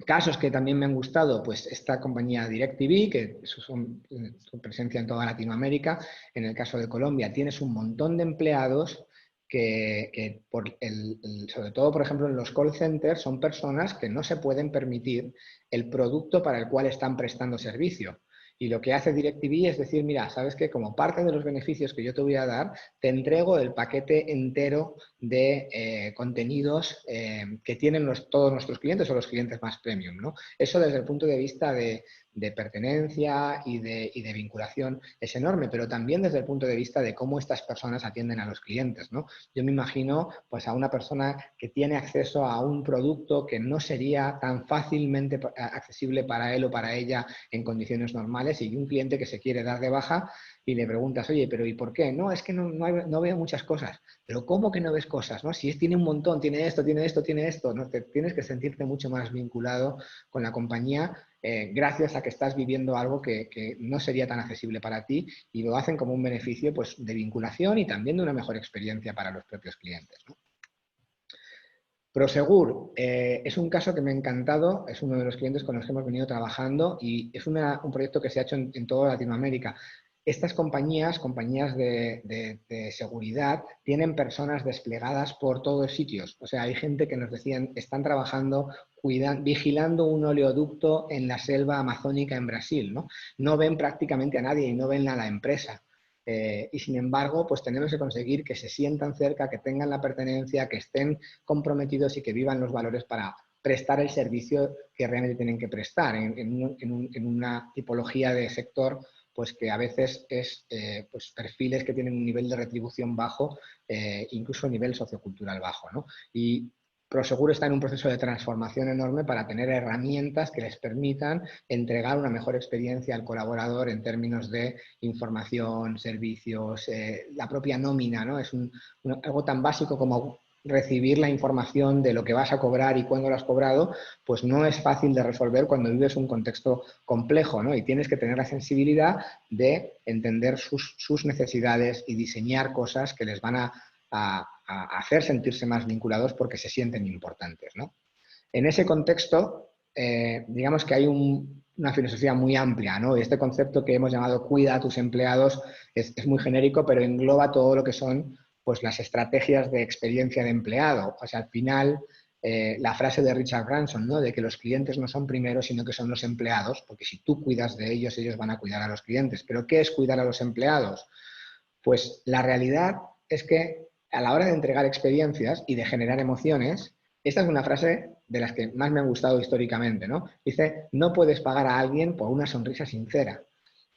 Casos que también me han gustado, pues esta compañía DirecTV, que son su presencia en toda Latinoamérica. En el caso de Colombia tienes un montón de empleados que sobre todo, por ejemplo, en los call centers, son personas que no se pueden permitir el producto para el cual están prestando servicio. Y lo que hace DirecTV es decir, mira, sabes que como parte de los beneficios que yo te voy a dar, te entrego el paquete entero de contenidos que tienen todos nuestros clientes o los clientes más premium, ¿no? Eso desde el punto de vista de pertenencia y de vinculación es enorme, pero también desde el punto de vista de cómo estas personas atienden a los clientes, ¿no? Yo me imagino pues, a una persona que tiene acceso a un producto que no sería tan fácilmente accesible para él o para ella en condiciones normales, y un cliente que se quiere dar de baja y le preguntas, oye, pero ¿y por qué? No, es que no veo muchas cosas. Pero ¿cómo que no ves cosas? ¿No? Si tiene un montón, tiene esto, tiene esto, tiene esto, ¿no? Tienes que sentirte mucho más vinculado con la compañía gracias a que estás viviendo algo que no sería tan accesible para ti, y lo hacen como un beneficio pues, de vinculación y también de una mejor experiencia para los propios clientes, ¿no? Prosegur es un caso que me ha encantado, es uno de los clientes con los que hemos venido trabajando y es un proyecto que se ha hecho en toda Latinoamérica. Estas compañías de seguridad, tienen personas desplegadas por todos sitios. O sea, hay gente que nos decían, están trabajando, vigilando un oleoducto en la selva amazónica en Brasil, ¿no? No ven prácticamente a nadie y no ven a la empresa. Y sin embargo, pues tenemos que conseguir que se sientan cerca, que tengan la pertenencia, que estén comprometidos y que vivan los valores para prestar el servicio que realmente tienen que prestar en una tipología de sector pues que a veces es pues perfiles que tienen un nivel de retribución bajo, incluso nivel sociocultural bajo, ¿no? Y Prosegur está en un proceso de transformación enorme para tener herramientas que les permitan entregar una mejor experiencia al colaborador en términos de información, servicios, la propia nómina, ¿no? Es algo tan básico como recibir la información de lo que vas a cobrar y cuándo lo has cobrado, pues no es fácil de resolver cuando vives un contexto complejo, ¿no? Y tienes que tener la sensibilidad de entender sus necesidades y diseñar cosas que les van a hacer sentirse más vinculados porque se sienten importantes, ¿no? En ese contexto, digamos que hay una filosofía muy amplia, ¿no? Y este concepto que hemos llamado cuida a tus empleados es muy genérico, pero engloba todo lo que son pues, las estrategias de experiencia de empleado. O sea, al final, la frase de Richard Branson, ¿no? De que los clientes no son primero, sino que son los empleados, porque si tú cuidas de ellos, ellos van a cuidar a los clientes. ¿Pero qué es cuidar a los empleados? Pues la realidad es que a la hora de entregar experiencias y de generar emociones, esta es una frase de las que más me han gustado históricamente, ¿no? Dice, no puedes pagar a alguien por una sonrisa sincera.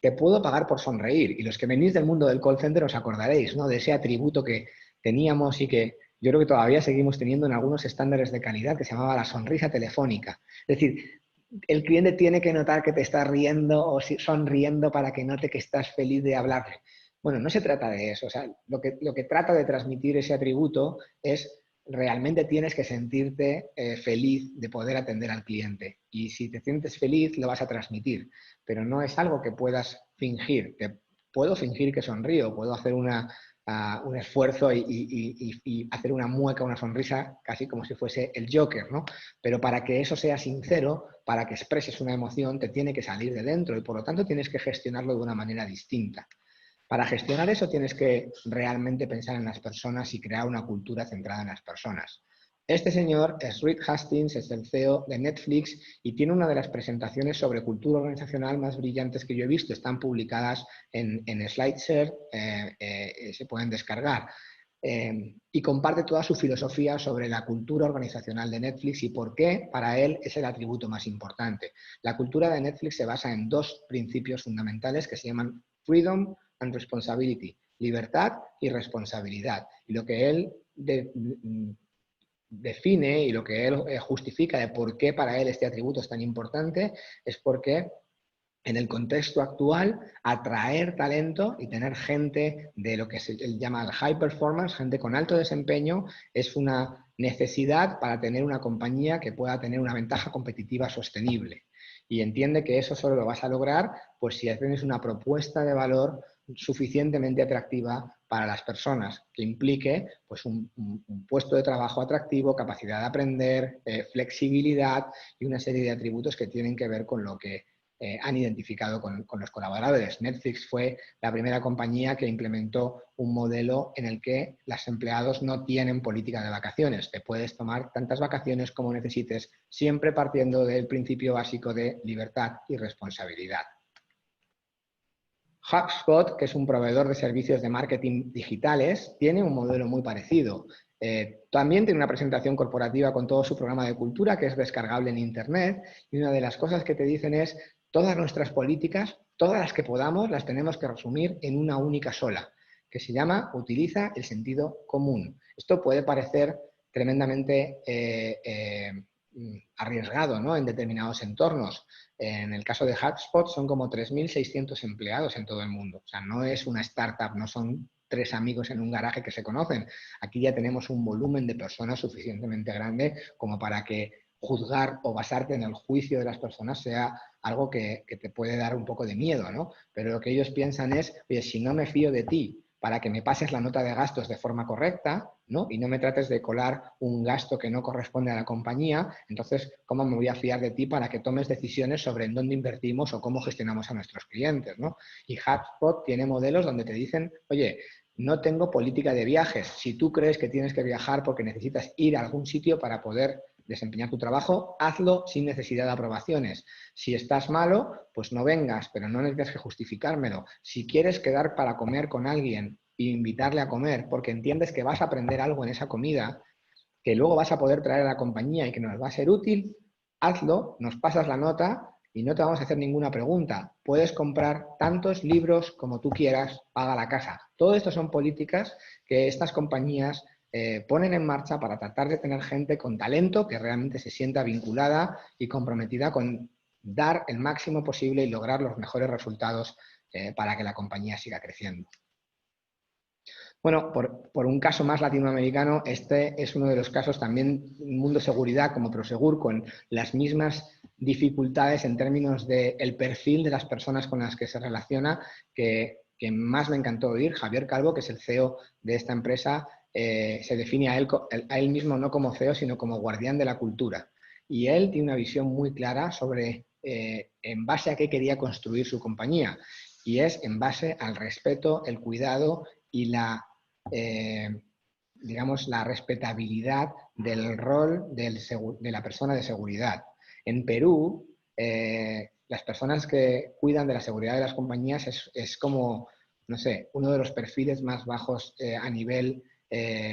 Te puedo pagar por sonreír. Y los que venís del mundo del call center os acordaréis, ¿no? De ese atributo que teníamos y que yo creo que todavía seguimos teniendo en algunos estándares de calidad que se llamaba la sonrisa telefónica. Es decir, el cliente tiene que notar que te estás riendo o sonriendo para que note que estás feliz de hablarle. Bueno, no se trata de eso. O sea, lo que trata de transmitir ese atributo es realmente tienes que sentirte feliz de poder atender al cliente. Y si te sientes feliz, lo vas a transmitir. Pero no es algo que puedas fingir. Puedo fingir que sonrío, puedo hacer un esfuerzo y hacer una mueca, una sonrisa, casi como si fuese el Joker, ¿no? Pero para que eso sea sincero, para que expreses una emoción, te tiene que salir de dentro y por lo tanto tienes que gestionarlo de una manera distinta. Para gestionar eso tienes que realmente pensar en las personas y crear una cultura centrada en las personas. Este señor es Reed Hastings, es el CEO de Netflix y tiene una de las presentaciones sobre cultura organizacional más brillantes que yo he visto. Están publicadas en SlideShare, se pueden descargar. Y comparte toda su filosofía sobre la cultura organizacional de Netflix y por qué para él es el atributo más importante. La cultura de Netflix se basa en dos principios fundamentales que se llaman Freedom and Responsibility, libertad y responsabilidad. Y lo que él define y lo que él justifica de por qué para él este atributo es tan importante es porque en el contexto actual, atraer talento y tener gente de lo que se llama el high performance, gente con alto desempeño, es una necesidad para tener una compañía que pueda tener una ventaja competitiva sostenible. Y entiende que eso solo lo vas a lograr pues si tienes una propuesta de valor suficientemente atractiva para las personas, que implique pues, un puesto de trabajo atractivo, capacidad de aprender, flexibilidad y una serie de atributos que tienen que ver con lo que han identificado con los colaboradores. Netflix fue la primera compañía que implementó un modelo en el que los empleados no tienen política de vacaciones. Te puedes tomar tantas vacaciones como necesites, siempre partiendo del principio básico de libertad y responsabilidad. HubSpot, que es un proveedor de servicios de marketing digitales, tiene un modelo muy parecido. También tiene una presentación corporativa con todo su programa de cultura que es descargable en Internet y una de las cosas que te dicen es todas nuestras políticas, todas las que podamos, las tenemos que resumir en una única sola, que se llama utiliza el sentido común. Esto puede parecer tremendamente arriesgado, ¿no? En determinados entornos. En el caso de HubSpot son como 3.600 empleados en todo el mundo. O sea, no es una startup, no son tres amigos en un garaje que se conocen. Aquí ya tenemos un volumen de personas suficientemente grande como para que juzgar o basarte en el juicio de las personas sea algo que te puede dar un poco de miedo, ¿no? Pero lo que ellos piensan es, oye, si no me fío de ti, para que me pases la nota de gastos de forma correcta, ¿no? Y no me trates de colar un gasto que no corresponde a la compañía, entonces, ¿cómo me voy a fiar de ti para que tomes decisiones sobre en dónde invertimos o cómo gestionamos a nuestros clientes, ¿no? Y HubSpot tiene modelos donde te dicen, oye, no tengo política de viajes. Si tú crees que tienes que viajar porque necesitas ir a algún sitio para poder desempeñar tu trabajo, hazlo sin necesidad de aprobaciones. Si estás malo, pues no vengas, pero no necesitas que justificármelo. Si quieres quedar para comer con alguien e invitarle a comer porque entiendes que vas a aprender algo en esa comida, que luego vas a poder traer a la compañía y que nos va a ser útil, hazlo, nos pasas la nota y no te vamos a hacer ninguna pregunta. Puedes comprar tantos libros como tú quieras, paga la casa. Todo esto son políticas que estas compañías ponen en marcha para tratar de tener gente con talento que realmente se sienta vinculada y comprometida con dar el máximo posible y lograr los mejores resultados para que la compañía siga creciendo. Bueno, por un caso más latinoamericano, este es uno de los casos también Mundo Seguridad como Prosegur, con las mismas dificultades en términos del perfil de las personas con las que se relaciona, que más me encantó oír. Javier Calvo, que es el CEO de esta empresa, se define a él mismo no como CEO, sino como guardián de la cultura. Y él tiene una visión muy clara sobre en base a qué quería construir su compañía. Y es en base al respeto, el cuidado y la digamos, la respetabilidad del rol de la persona de seguridad. En Perú, las personas que cuidan de la seguridad de las compañías es como, no sé, uno de los perfiles más bajos a nivel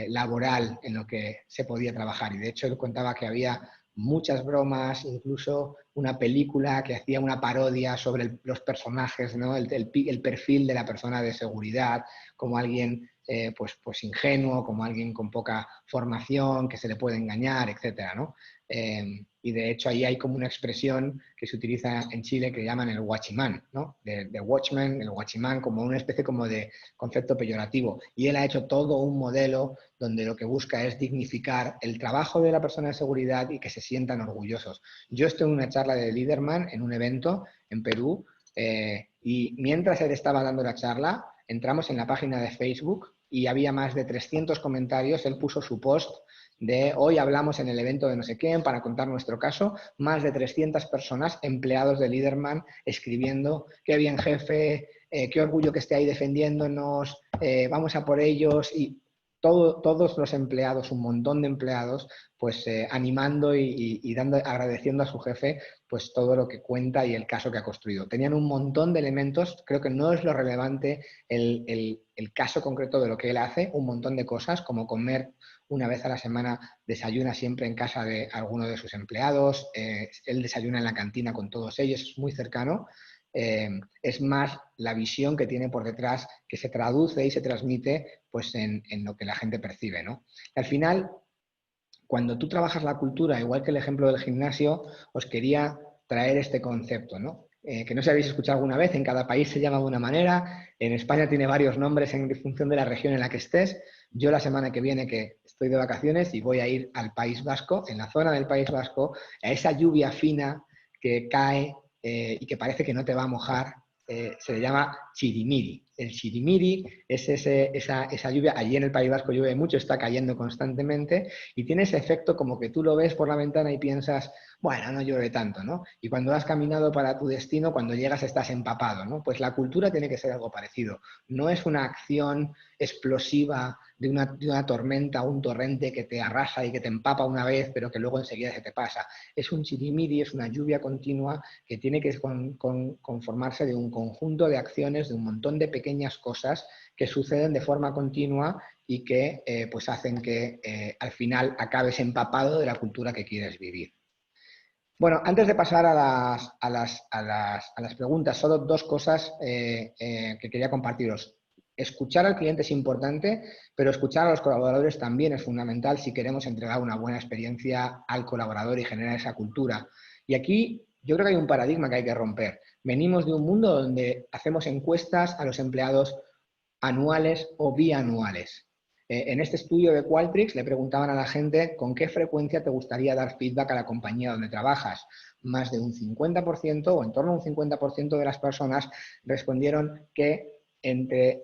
laboral en lo que se podía trabajar. Y de hecho él contaba que había muchas bromas, incluso una película que hacía una parodia sobre los personajes, ¿no? El perfil de la persona de seguridad, como alguien pues ingenuo, como alguien con poca formación, que se le puede engañar, etcétera, ¿no? Y de hecho ahí hay como una expresión que se utiliza en Chile que llaman el guachimán, ¿no? De watchman, el guachimán, como una especie como de concepto peyorativo. Y él ha hecho todo un modelo donde lo que busca es dignificar el trabajo de la persona de seguridad y que se sientan orgullosos. Yo estoy en una charla de Liderman en un evento en Perú y mientras él estaba dando la charla, entramos en la página de Facebook y había más de 300 comentarios. Él puso su post de hoy hablamos en el evento de no sé quién para contar nuestro caso. Más de 300 personas, empleados de Liderman, escribiendo qué bien jefe, qué orgullo que esté ahí defendiéndonos, vamos a por ellos. Y todos los empleados, un montón de empleados, pues animando y agradeciendo a su jefe pues todo lo que cuenta y el caso que ha construido. Tenían un montón de elementos, creo que no es lo relevante el caso concreto de lo que él hace, un montón de cosas, como comer una vez a la semana, desayuna siempre en casa de alguno de sus empleados, él desayuna en la cantina con todos ellos, es muy cercano. Es más la visión que tiene por detrás que se traduce y se transmite pues, en lo que la gente percibe, ¿no? Y al final, cuando tú trabajas la cultura, igual que el ejemplo del gimnasio, os quería traer este concepto, ¿no? Que no sé si habéis escuchado alguna vez, en cada país se llama de una manera, en España tiene varios nombres en función de la región en la que estés. Yo la semana que viene que estoy de vacaciones y voy a ir al País Vasco, en la zona del País Vasco, a esa lluvia fina que cae y que parece que no te va a mojar, se le llama chirimiri. El chirimiri es esa lluvia, allí en el País Vasco llueve mucho, está cayendo constantemente y tiene ese efecto como que tú lo ves por la ventana y piensas, bueno, no llueve tanto, ¿no? Y cuando has caminado para tu destino, cuando llegas estás empapado, ¿no? Pues la cultura tiene que ser algo parecido. No es una acción explosiva de una tormenta o un torrente que te arrasa y que te empapa una vez, pero que luego enseguida se te pasa. Es un chirimiri, es una lluvia continua que tiene que conformarse de un conjunto de acciones, de un montón de pequeñas cosas que suceden de forma continua y que pues hacen que al final acabes empapado de la cultura que quieres vivir. Bueno, antes de pasar a las preguntas, solo dos cosas que quería compartiros. Escuchar al cliente es importante, pero escuchar a los colaboradores también es fundamental si queremos entregar una buena experiencia al colaborador y generar esa cultura. Y aquí yo creo que hay un paradigma que hay que romper. Venimos de un mundo donde hacemos encuestas a los empleados anuales o bianuales. En este estudio de Qualtrics le preguntaban a la gente con qué frecuencia te gustaría dar feedback a la compañía donde trabajas. Más de un 50% o en torno a un 50% de las personas respondieron que entre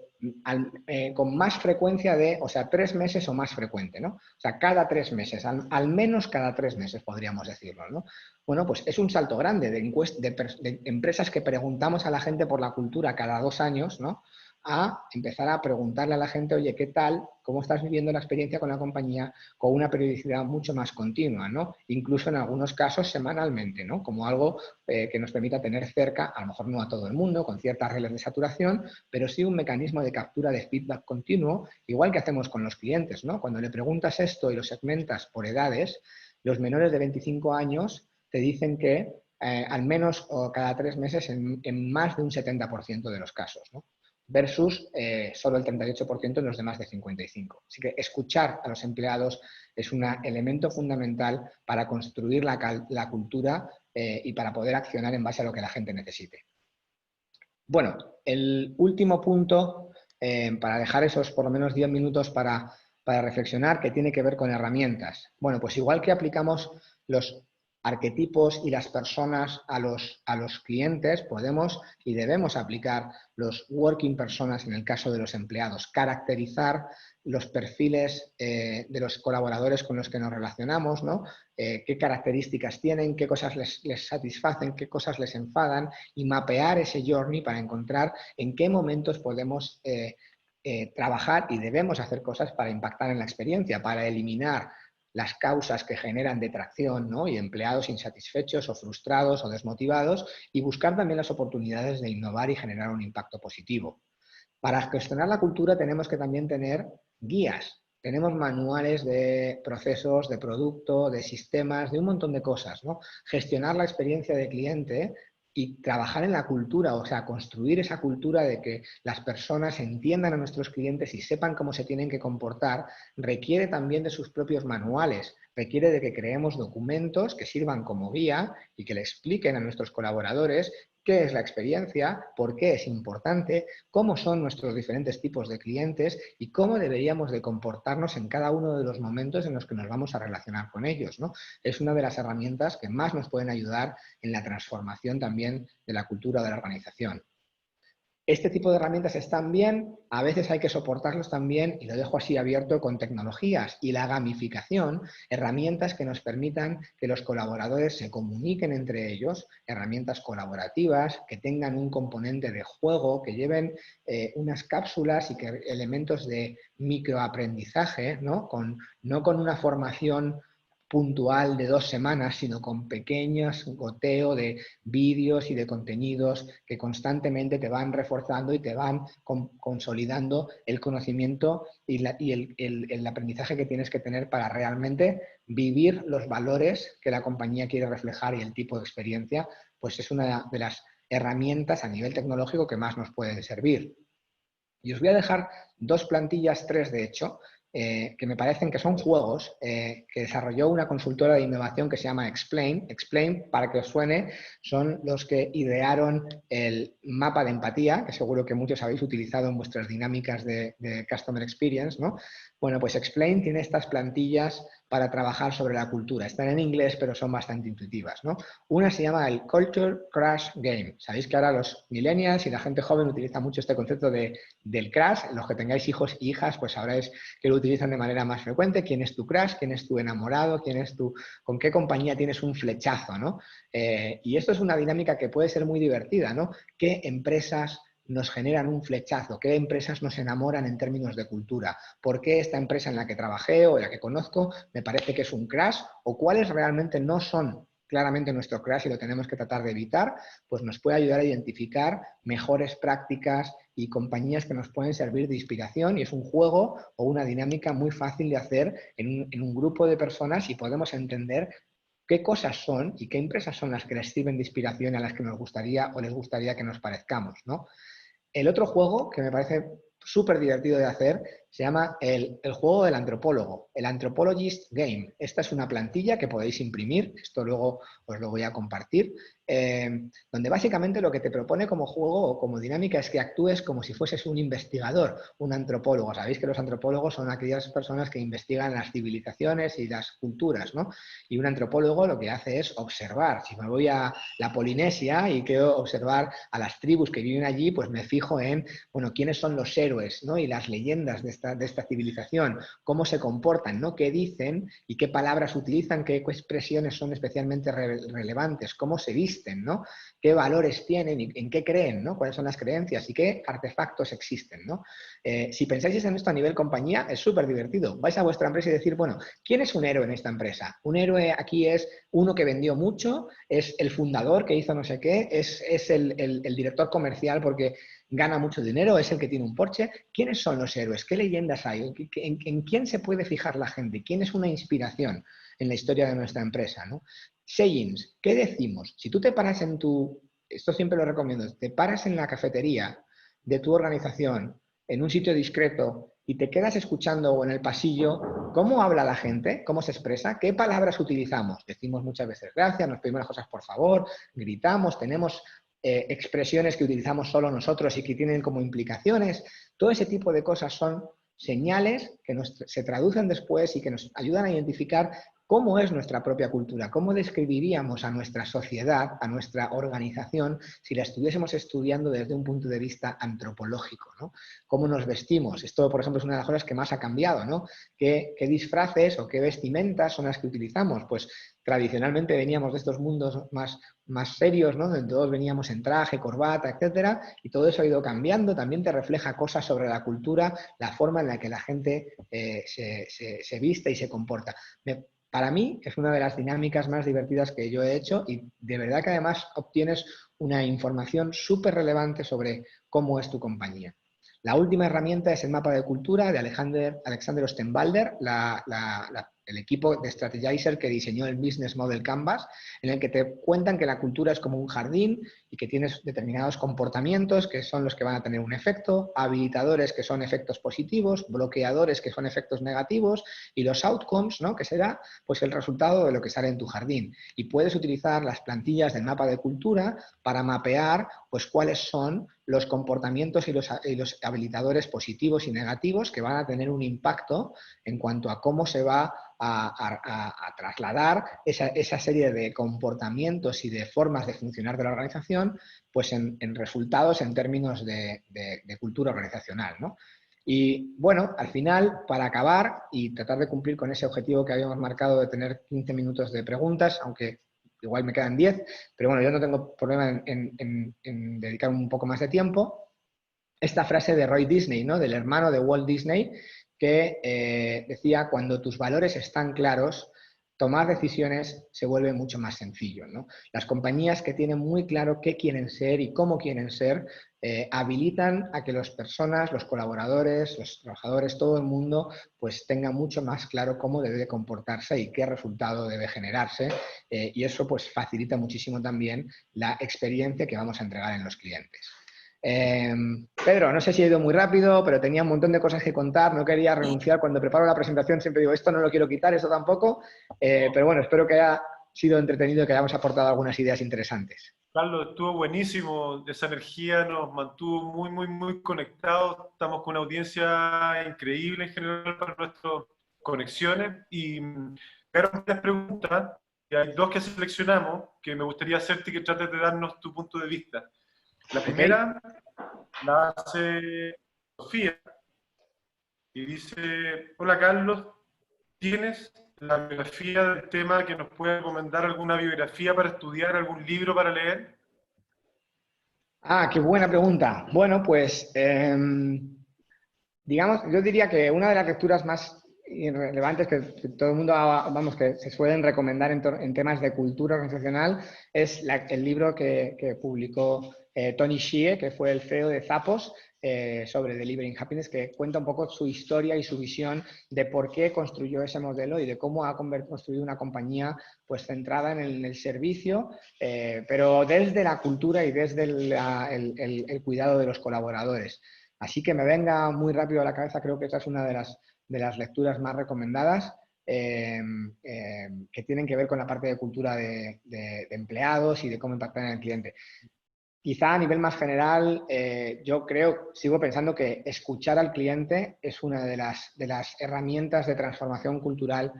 con más frecuencia de, o sea, 3 meses o más frecuente, ¿no? O sea, cada 3 meses, al menos cada 3 meses podríamos decirlo, ¿no? Bueno, pues es un salto grande de empresas que preguntamos a la gente por la cultura cada 2 años, ¿no? A empezar a preguntarle a la gente, oye, ¿qué tal? ¿Cómo estás viviendo la experiencia con la compañía? Con una periodicidad mucho más continua, ¿no? Incluso en algunos casos semanalmente, ¿no? Como algo que nos permita tener cerca, a lo mejor no a todo el mundo, con ciertas reglas de saturación, pero sí un mecanismo de captura de feedback continuo, igual que hacemos con los clientes, ¿no? Cuando le preguntas esto y lo segmentas por edades, los menores de 25 años te dicen que al menos cada 3 meses en más de un 70% de los casos, ¿no? Versus solo el 38% en los de más de 55. Así que escuchar a los empleados es un elemento fundamental para construir la cultura y para poder accionar en base a lo que la gente necesite. Bueno, el último punto, para dejar esos por lo menos 10 minutos para reflexionar, que tiene que ver con herramientas. Bueno, pues igual que aplicamos los arquetipos y las personas a los clientes, podemos y debemos aplicar los working personas en el caso de los empleados, caracterizar los perfiles de los colaboradores con los que nos relacionamos, ¿no? Qué características tienen, qué cosas les satisfacen, qué cosas les enfadan, y mapear ese journey para encontrar en qué momentos podemos trabajar y debemos hacer cosas para impactar en la experiencia, para eliminar las causas que generan detracción, ¿no? Y empleados insatisfechos o frustrados o desmotivados, y buscar también las oportunidades de innovar y generar un impacto positivo. Para gestionar la cultura tenemos que también tener guías. Tenemos manuales de procesos, de producto, de sistemas, de un montón de cosas, ¿no? Gestionar la experiencia de cliente y trabajar en la cultura, o sea, construir esa cultura de que las personas entiendan a nuestros clientes y sepan cómo se tienen que comportar, requiere también de sus propios manuales, requiere de que creemos documentos que sirvan como guía y que le expliquen a nuestros colaboradores qué es la experiencia, por qué es importante, cómo son nuestros diferentes tipos de clientes y cómo deberíamos de comportarnos en cada uno de los momentos en los que nos vamos a relacionar con ellos, ¿no? Es una de las herramientas que más nos pueden ayudar en la transformación también de la cultura de la organización. Este tipo de herramientas están bien, a veces hay que soportarlos también, y lo dejo así abierto, con tecnologías y la gamificación, herramientas que nos permitan que los colaboradores se comuniquen entre ellos, herramientas colaborativas, que tengan un componente de juego, que lleven unas cápsulas y que elementos de microaprendizaje, ¿no? No con una formación puntual de 2 semanas, sino con pequeños goteo de vídeos y de contenidos que constantemente te van reforzando y te van consolidando el conocimiento y el aprendizaje que tienes que tener para realmente vivir los valores que la compañía quiere reflejar, y el tipo de experiencia, pues es una de las herramientas a nivel tecnológico que más nos pueden servir. Y os voy a dejar 2 plantillas, 3 de hecho, que me parecen que son juegos que desarrolló una consultora de innovación que se llama Explain. Explain, para que os suene, son los que idearon el mapa de empatía, que seguro que muchos habéis utilizado en vuestras dinámicas de Customer Experience, ¿no? Bueno, pues Explain tiene estas plantillas para trabajar sobre la cultura. Están en inglés, pero son bastante intuitivas, ¿no? Una se llama el Culture Crash Game. Sabéis que ahora los millennials y la gente joven utilizan mucho este concepto del crash. Los que tengáis hijos e hijas, pues sabréis que lo utilizan de manera más frecuente. ¿Quién es tu crush? ¿Quién es tu enamorado? ¿Con qué compañía tienes un flechazo, ¿no? Y esto es una dinámica que puede ser muy divertida, ¿no? ¿Qué empresas nos generan un flechazo? ¿Qué empresas nos enamoran en términos de cultura? ¿Por qué esta empresa en la que trabajé o en la que conozco me parece que es un crash? ¿O cuáles realmente no son claramente nuestro crash y lo tenemos que tratar de evitar? Pues nos puede ayudar a identificar mejores prácticas y compañías que nos pueden servir de inspiración, y es un juego o una dinámica muy fácil de hacer en un grupo de personas, y podemos entender qué cosas son y qué empresas son las que les sirven de inspiración, a las que nos gustaría o les gustaría que nos parezcamos, ¿no? El otro juego que me parece súper divertido de hacer se llama el juego del antropólogo, el Anthropologist Game. Esta es una plantilla que podéis imprimir, esto luego os lo voy a compartir, donde básicamente lo que te propone como juego o como dinámica es que actúes como si fueses un investigador, un antropólogo. Sabéis que los antropólogos son aquellas personas que investigan las civilizaciones y las culturas, ¿no? Y un antropólogo lo que hace es observar. Si me voy a la Polinesia y quiero observar a las tribus que viven allí, pues me fijo en, bueno, quiénes son los héroes, ¿no? Y las leyendas de esta civilización, cómo se comportan, ¿no? Qué dicen y qué palabras utilizan, qué expresiones son especialmente relevantes, cómo se visten, ¿no? Qué valores tienen y en qué creen, ¿no? Cuáles son las creencias y qué artefactos existen, ¿no? Si pensáis en esto a nivel compañía, es súper divertido. Vais a vuestra empresa y decir, bueno, ¿quién es un héroe en esta empresa? Un héroe aquí es uno que vendió mucho, es el fundador que hizo no sé qué, es el director comercial porque gana mucho dinero, es el que tiene un Porsche. ¿Quiénes son los héroes? ¿Qué leyendas hay? ¿En quién se puede fijar la gente? ¿Quién es una inspiración en la historia de nuestra empresa, ¿no? Sayings, ¿qué decimos? Si tú te paras esto siempre lo recomiendo, te paras en la cafetería de tu organización, en un sitio discreto, y te quedas escuchando o en el pasillo cómo habla la gente, cómo se expresa, qué palabras utilizamos. Decimos muchas veces gracias, nos pedimos las cosas por favor, gritamos, tenemos expresiones que utilizamos solo nosotros y que tienen como implicaciones. Todo ese tipo de cosas son señales que se traducen después y que nos ayudan a identificar cómo es nuestra propia cultura, cómo describiríamos a nuestra sociedad, a nuestra organización, si la estuviésemos estudiando desde un punto de vista antropológico, ¿no? Cómo nos vestimos. Esto, por ejemplo, es una de las cosas que más ha cambiado, ¿no? ¿Qué disfraces o qué vestimentas son las que utilizamos? Pues tradicionalmente veníamos de estos mundos más serios, ¿no? Donde todos veníamos en traje, corbata, etcétera, y todo eso ha ido cambiando. También te refleja cosas sobre la cultura, la forma en la que la gente se viste y se comporta. Para mí es una de las dinámicas más divertidas que yo he hecho y de verdad que además obtienes una información súper relevante sobre cómo es tu compañía. La última herramienta es el mapa de cultura de Alexander Ostenwalder, el equipo de Strategizer que diseñó el Business Model Canvas, en el que te cuentan que la cultura es como un jardín y que tienes determinados comportamientos que son los que van a tener un efecto, habilitadores que son efectos positivos, bloqueadores que son efectos negativos y los outcomes, ¿no? Que será pues el resultado de lo que sale en tu jardín. Y puedes utilizar las plantillas del mapa de cultura para mapear pues cuáles son los comportamientos y los habilitadores positivos y negativos que van a tener un impacto en cuanto a cómo se va a trasladar esa serie de comportamientos y de formas de funcionar de la organización pues en resultados en términos de cultura organizacional, ¿no? Y bueno, al final, para acabar y tratar de cumplir con ese objetivo que habíamos marcado de tener 15 minutos de preguntas, aunque igual me quedan 10, pero bueno, yo no tengo problema en dedicar un poco más de tiempo. Esta frase de Roy Disney, ¿no? Del hermano de Walt Disney, que decía, cuando tus valores están claros, tomar decisiones se vuelve mucho más sencillo, ¿no? Las compañías que tienen muy claro qué quieren ser y cómo quieren ser, habilitan a que las personas, los colaboradores, los trabajadores, todo el mundo, pues tenga mucho más claro cómo debe comportarse y qué resultado debe generarse. Y eso pues facilita muchísimo también la experiencia que vamos a entregar en los clientes. Pedro, no sé si he ido muy rápido, pero tenía un montón de cosas que contar, no quería renunciar. Cuando preparo la presentación siempre digo, esto no lo quiero quitar, esto tampoco, pero bueno, espero que haya sido entretenido y que hayamos aportado algunas ideas interesantes. Carlos, estuvo buenísimo, esa energía nos mantuvo muy, muy, muy conectados, estamos con una audiencia increíble en general para nuestras conexiones y quedaron varias preguntas, y hay dos que seleccionamos que me gustaría hacerte y que trates de darnos tu punto de vista. La primera la hace Sofía y dice, hola Carlos, ¿tienes la biografía del tema que nos puede recomendar alguna biografía para estudiar, algún libro para leer? Ah, qué buena pregunta. Bueno, pues digamos, yo diría que una de las lecturas más relevantes que todo el mundo, vamos, que se suelen recomendar en temas de cultura organizacional es el libro que publicó Tony Hsieh, que fue el CEO de Zappos, sobre Delivering Happiness, que cuenta un poco su historia y su visión de por qué construyó ese modelo y de cómo ha construido una compañía pues centrada en el servicio, pero desde la cultura y desde el cuidado de los colaboradores. Así que me venga muy rápido a la cabeza, creo que esa es una de las lecturas más recomendadas. que tienen que ver con la parte de cultura de empleados y de cómo impactar en el cliente. Quizá a nivel más general, yo sigo pensando que escuchar al cliente es una de las herramientas de transformación cultural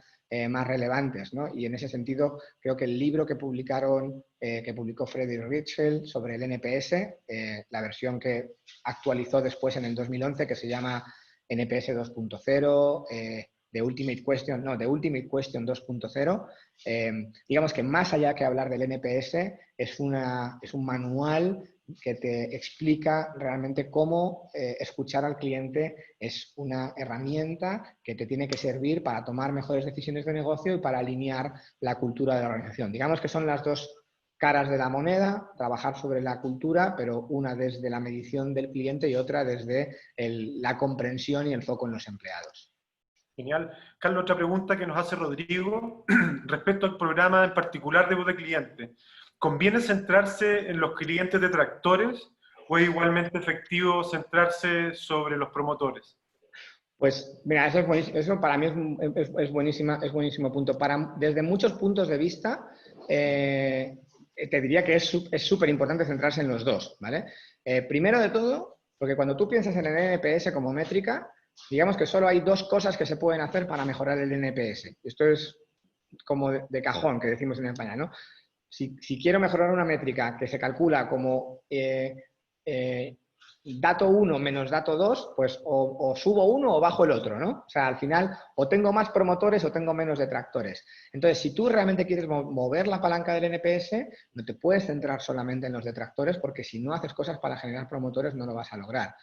más relevantes, ¿no? Y en ese sentido, creo que el libro que publicó Frederick Ritschl sobre el NPS, la versión que actualizó después en el 2011, que se llama NPS 2.0, The Ultimate Question 2.0, digamos que más allá que hablar del NPS, es un manual que te explica realmente cómo escuchar al cliente es una herramienta que te tiene que servir para tomar mejores decisiones de negocio y para alinear la cultura de la organización. Digamos que son las dos caras de la moneda, trabajar sobre la cultura, pero una desde la medición del cliente y otra desde la comprensión y el foco en los empleados. Genial. Carlos, otra pregunta que nos hace Rodrigo respecto al programa en particular de voz de cliente. ¿Conviene centrarse en los clientes detractores o es igualmente efectivo centrarse sobre los promotores? Pues mira, eso para mí es buenísimo punto. Desde muchos puntos de vista, te diría que es súper importante centrarse en los dos, ¿vale? Primero de todo, porque cuando tú piensas en el NPS como métrica, digamos que solo hay dos cosas que se pueden hacer para mejorar el NPS. Esto es como de cajón, que decimos en España, ¿no? Si quiero mejorar una métrica que se calcula como dato 1 menos dato 2, pues o subo uno o bajo el otro, ¿no? O sea, al final o tengo más promotores o tengo menos detractores. Entonces, si tú realmente quieres mover la palanca del NPS, no te puedes centrar solamente en los detractores porque si no haces cosas para generar promotores no lo vas a lograr.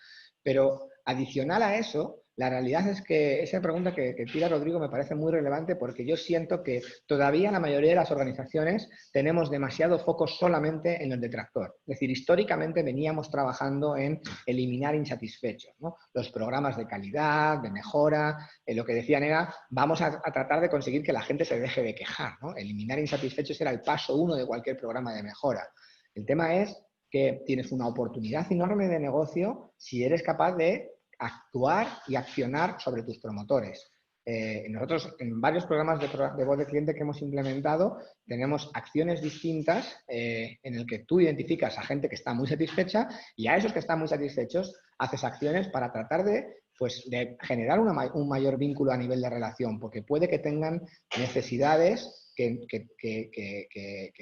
Pero adicional a eso, la realidad es que esa pregunta que tira Rodrigo me parece muy relevante porque yo siento que todavía la mayoría de las organizaciones tenemos demasiado foco solamente en el detractor. Es decir, históricamente veníamos trabajando en eliminar insatisfechos, ¿no? Los programas de calidad, de mejora, lo que decían era, vamos a tratar de conseguir que la gente se deje de quejar, ¿no? Eliminar insatisfechos era el paso 1 de cualquier programa de mejora. El tema es que tienes una oportunidad enorme de negocio si eres capaz de actuar y accionar sobre tus promotores. Nosotros en varios programas de voz de cliente que hemos implementado tenemos acciones distintas en el que tú identificas a gente que está muy satisfecha y a esos que están muy satisfechos haces acciones para tratar de generar un mayor vínculo a nivel de relación, porque puede que tengan necesidades que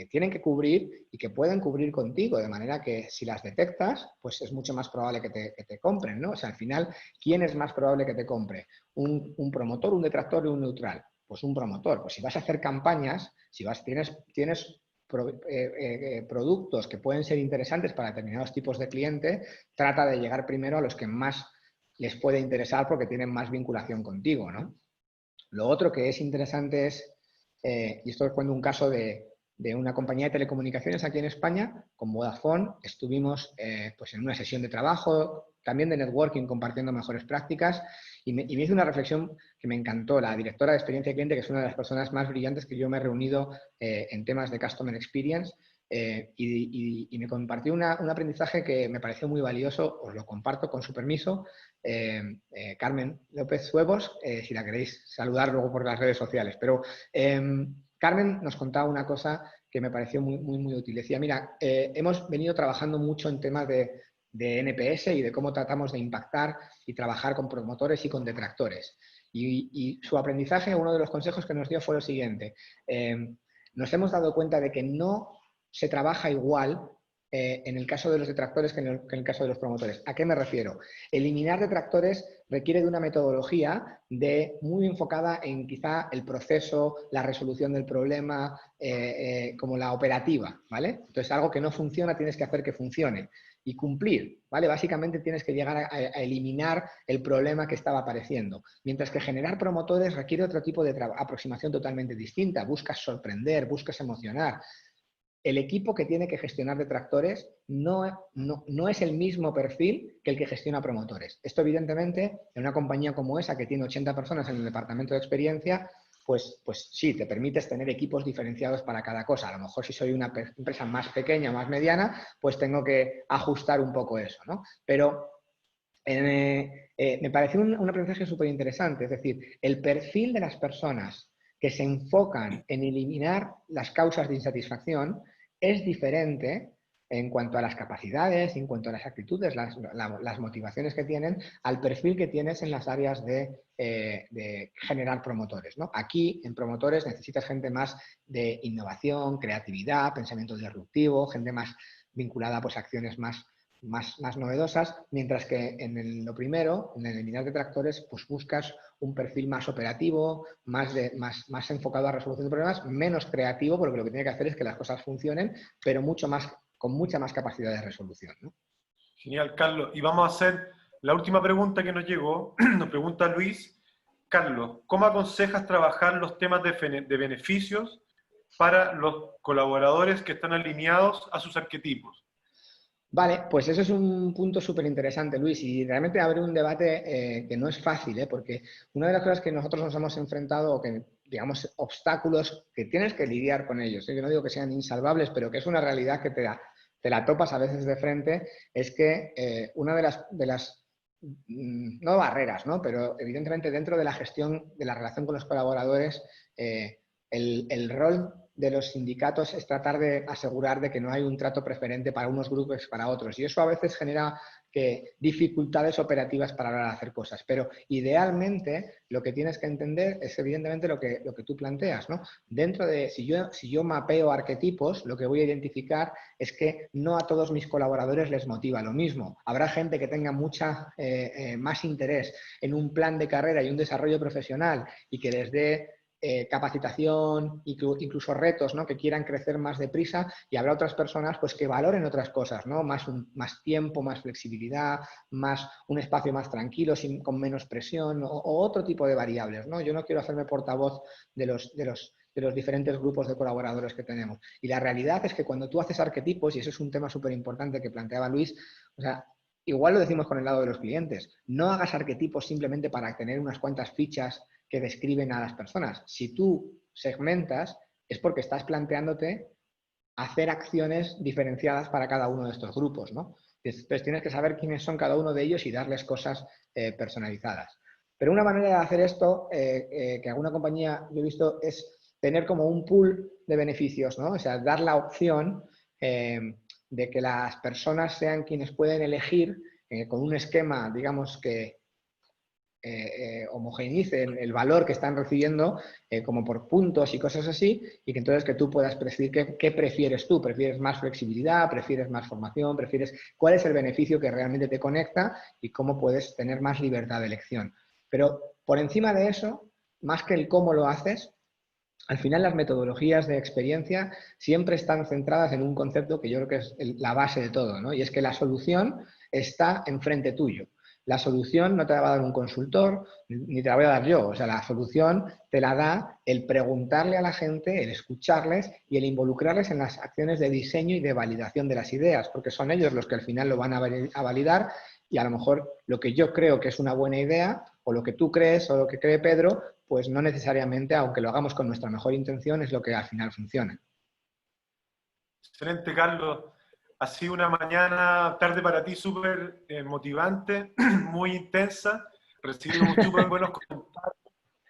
tienen que cubrir y que pueden cubrir contigo, de manera que si las detectas, pues es mucho más probable que te compren, ¿no? O sea, al final, ¿quién es más probable que te compre? ¿Un promotor, un detractor y un neutral? Pues un promotor. Pues si vas a hacer campañas, tienes productos que pueden ser interesantes para determinados tipos de cliente, trata de llegar primero a los que más les puede interesar porque tienen más vinculación contigo, ¿no? Lo otro que es interesante es, y esto es cuando un caso de una compañía de telecomunicaciones aquí en España, con Vodafone, estuvimos pues en una sesión de trabajo, también de networking, compartiendo mejores prácticas, y me hizo una reflexión que me encantó. La directora de experiencia de cliente, que es una de las personas más brillantes que yo me he reunido en temas de Customer Experience, y me compartió un aprendizaje que me pareció muy valioso, os lo comparto con su permiso. Carmen López Zuevos, si la queréis saludar luego por las redes sociales, pero Carmen nos contaba una cosa que me pareció muy útil. Decía, mira, hemos venido trabajando mucho en temas de NPS y de cómo tratamos de impactar y trabajar con promotores y con detractores. Y su aprendizaje, uno de los consejos que nos dio fue lo siguiente. Nos hemos dado cuenta de que no se trabaja igual en el caso de los detractores que en el caso de los promotores. ¿A qué me refiero? Eliminar detractores requiere de una metodología muy enfocada en quizá el proceso, la resolución del problema, como la operativa, ¿vale? Entonces, algo que no funciona tienes que hacer que funcione y cumplir, ¿vale? Básicamente tienes que llegar a eliminar el problema que estaba apareciendo. Mientras que generar promotores requiere otro tipo de aproximación totalmente distinta. Buscas sorprender, buscas emocionar. El equipo que tiene que gestionar detractores no es el mismo perfil que el que gestiona promotores. Esto, evidentemente, en una compañía como esa, que tiene 80 personas en el departamento de experiencia, pues sí, te permites tener equipos diferenciados para cada cosa. A lo mejor si soy una empresa más pequeña, más mediana, pues tengo que ajustar un poco eso, ¿no? Pero Me pareció un aprendizaje súper interesante, es decir, el perfil de las personas que se enfocan en eliminar las causas de insatisfacción es diferente en cuanto a las capacidades, en cuanto a las actitudes, las motivaciones que tienen, al perfil que tienes en las áreas de generar promotores, ¿no? Aquí, en promotores, necesitas gente más de innovación, creatividad, pensamiento disruptivo, gente más vinculada pues, a acciones más novedosas, mientras que lo primero, en el eliminar detractores, pues buscas un perfil más operativo, más enfocado a resolución de problemas, menos creativo, porque lo que tiene que hacer es que las cosas funcionen, pero con mucha más capacidad de resolución, ¿no? Genial, Carlos. Y vamos a hacer la última pregunta que nos llegó. Nos pregunta Luis. Carlos, ¿cómo aconsejas trabajar los temas de beneficios para los colaboradores que están alineados a sus arquetipos? Vale, pues eso es un punto súper interesante, Luis, y realmente abre un debate que no es fácil, porque una de las cosas que nosotros nos hemos enfrentado, o que, digamos, obstáculos que tienes que lidiar con ellos, yo no digo que sean insalvables, pero que es una realidad que te la topas a veces de frente, es que una de las no barreras, ¿no? Pero evidentemente dentro de la gestión de la relación con los colaboradores, el rol de los sindicatos es tratar de asegurar de que no hay un trato preferente para unos grupos que para otros. Y eso a veces genera dificultades operativas para la hora de hacer cosas. Pero idealmente lo que tienes que entender es evidentemente lo que tú planteas, ¿no? Dentro de, si yo mapeo arquetipos, lo que voy a identificar es que no a todos mis colaboradores les motiva lo mismo. Habrá gente que tenga más interés en un plan de carrera y un desarrollo profesional y que les dé capacitación, incluso retos, ¿no? Que quieran crecer más deprisa, y habrá otras personas pues, que valoren otras cosas, ¿no? Más tiempo, más flexibilidad, un espacio más tranquilo, con menos presión o otro tipo de variables, ¿no? Yo no quiero hacerme portavoz de los diferentes grupos de colaboradores que tenemos. Y la realidad es que cuando tú haces arquetipos, y eso es un tema súper importante que planteaba Luis, o sea, igual lo decimos con el lado de los clientes, no hagas arquetipos simplemente para tener unas cuantas fichas que describen a las personas. Si tú segmentas, es porque estás planteándote hacer acciones diferenciadas para cada uno de estos grupos, ¿no? Entonces tienes que saber quiénes son cada uno de ellos y darles cosas personalizadas. Pero una manera de hacer esto, que alguna compañía yo he visto, es tener como un pool de beneficios, ¿no? O sea, dar la opción de que las personas sean quienes pueden elegir con un esquema, digamos, que homogeneicen el valor que están recibiendo como por puntos y cosas así, y que entonces que tú puedas decidir qué prefieres tú. ¿Prefieres más flexibilidad? ¿Prefieres más formación? ¿Cuál es el beneficio que realmente te conecta y cómo puedes tener más libertad de elección? Pero por encima de eso, más que el cómo lo haces, al final las metodologías de experiencia siempre están centradas en un concepto que yo creo que es la base de todo, ¿no? Y es que la solución está enfrente tuyo. La solución no te la va a dar un consultor, ni te la voy a dar yo. O sea, la solución te la da el preguntarle a la gente, el escucharles y el involucrarles en las acciones de diseño y de validación de las ideas, porque son ellos los que al final lo van a validar, y a lo mejor lo que yo creo que es una buena idea, o lo que tú crees, o lo que cree Pedro, pues no necesariamente, aunque lo hagamos con nuestra mejor intención, es lo que al final funciona. Excelente, Carlos. Ha sido una tarde para ti súper motivante, muy intensa. Recibimos súper buenos comentarios.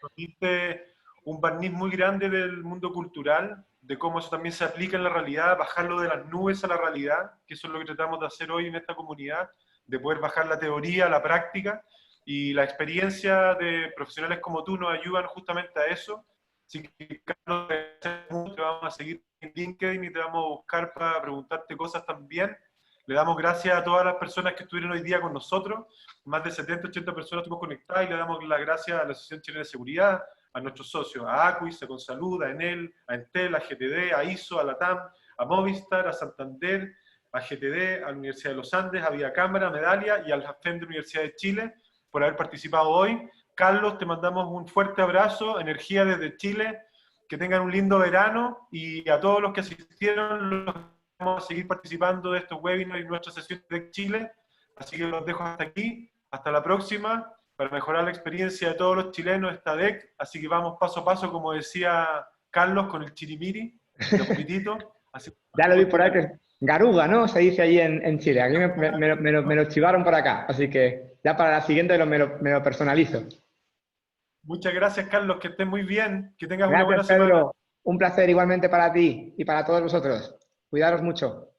Nos diste un barniz muy grande del mundo cultural, de cómo eso también se aplica en la realidad, bajarlo de las nubes a la realidad, que eso es lo que tratamos de hacer hoy en esta comunidad, de poder bajar la teoría a la práctica, y la experiencia de profesionales como tú nos ayudan justamente a eso. Así que, Carlos, te vamos a seguir en LinkedIn y te vamos a buscar para preguntarte cosas también. Le damos gracias a todas las personas que estuvieron hoy día con nosotros. Más de 70, 80 personas estuvimos conectadas, y le damos las gracias a la Asociación Chilena de Seguridad, a nuestros socios, a Acuis, a Consalud, a Enel, a Entel, a GTD, a ISO, a Latam, a Movistar, a Santander, a GTD, a la Universidad de los Andes, a Vía Cámara, a Medalia y a la FEM de la Universidad de Chile por haber participado hoy. Carlos, te mandamos un fuerte abrazo, energía desde Chile, que tengan un lindo verano, y a todos los que asistieron, los vamos a seguir participando de estos webinars y nuestras sesiones de Chile, así que los dejo hasta aquí, hasta la próxima, para mejorar la experiencia de todos los chilenos esta DEC, así que vamos paso a paso, como decía Carlos, con el chirimiri, de a poquitito. Así Ya lo vi por ahí Garuga, ¿no? Se dice allí en Chile. Aquí me lo chivaron por acá. Así que ya para la siguiente me lo personalizo. Muchas gracias, Carlos, que estés muy bien, que tengas una Gracias, buena semana. Pedro. Un placer igualmente para ti y para todos vosotros. Cuidaros mucho.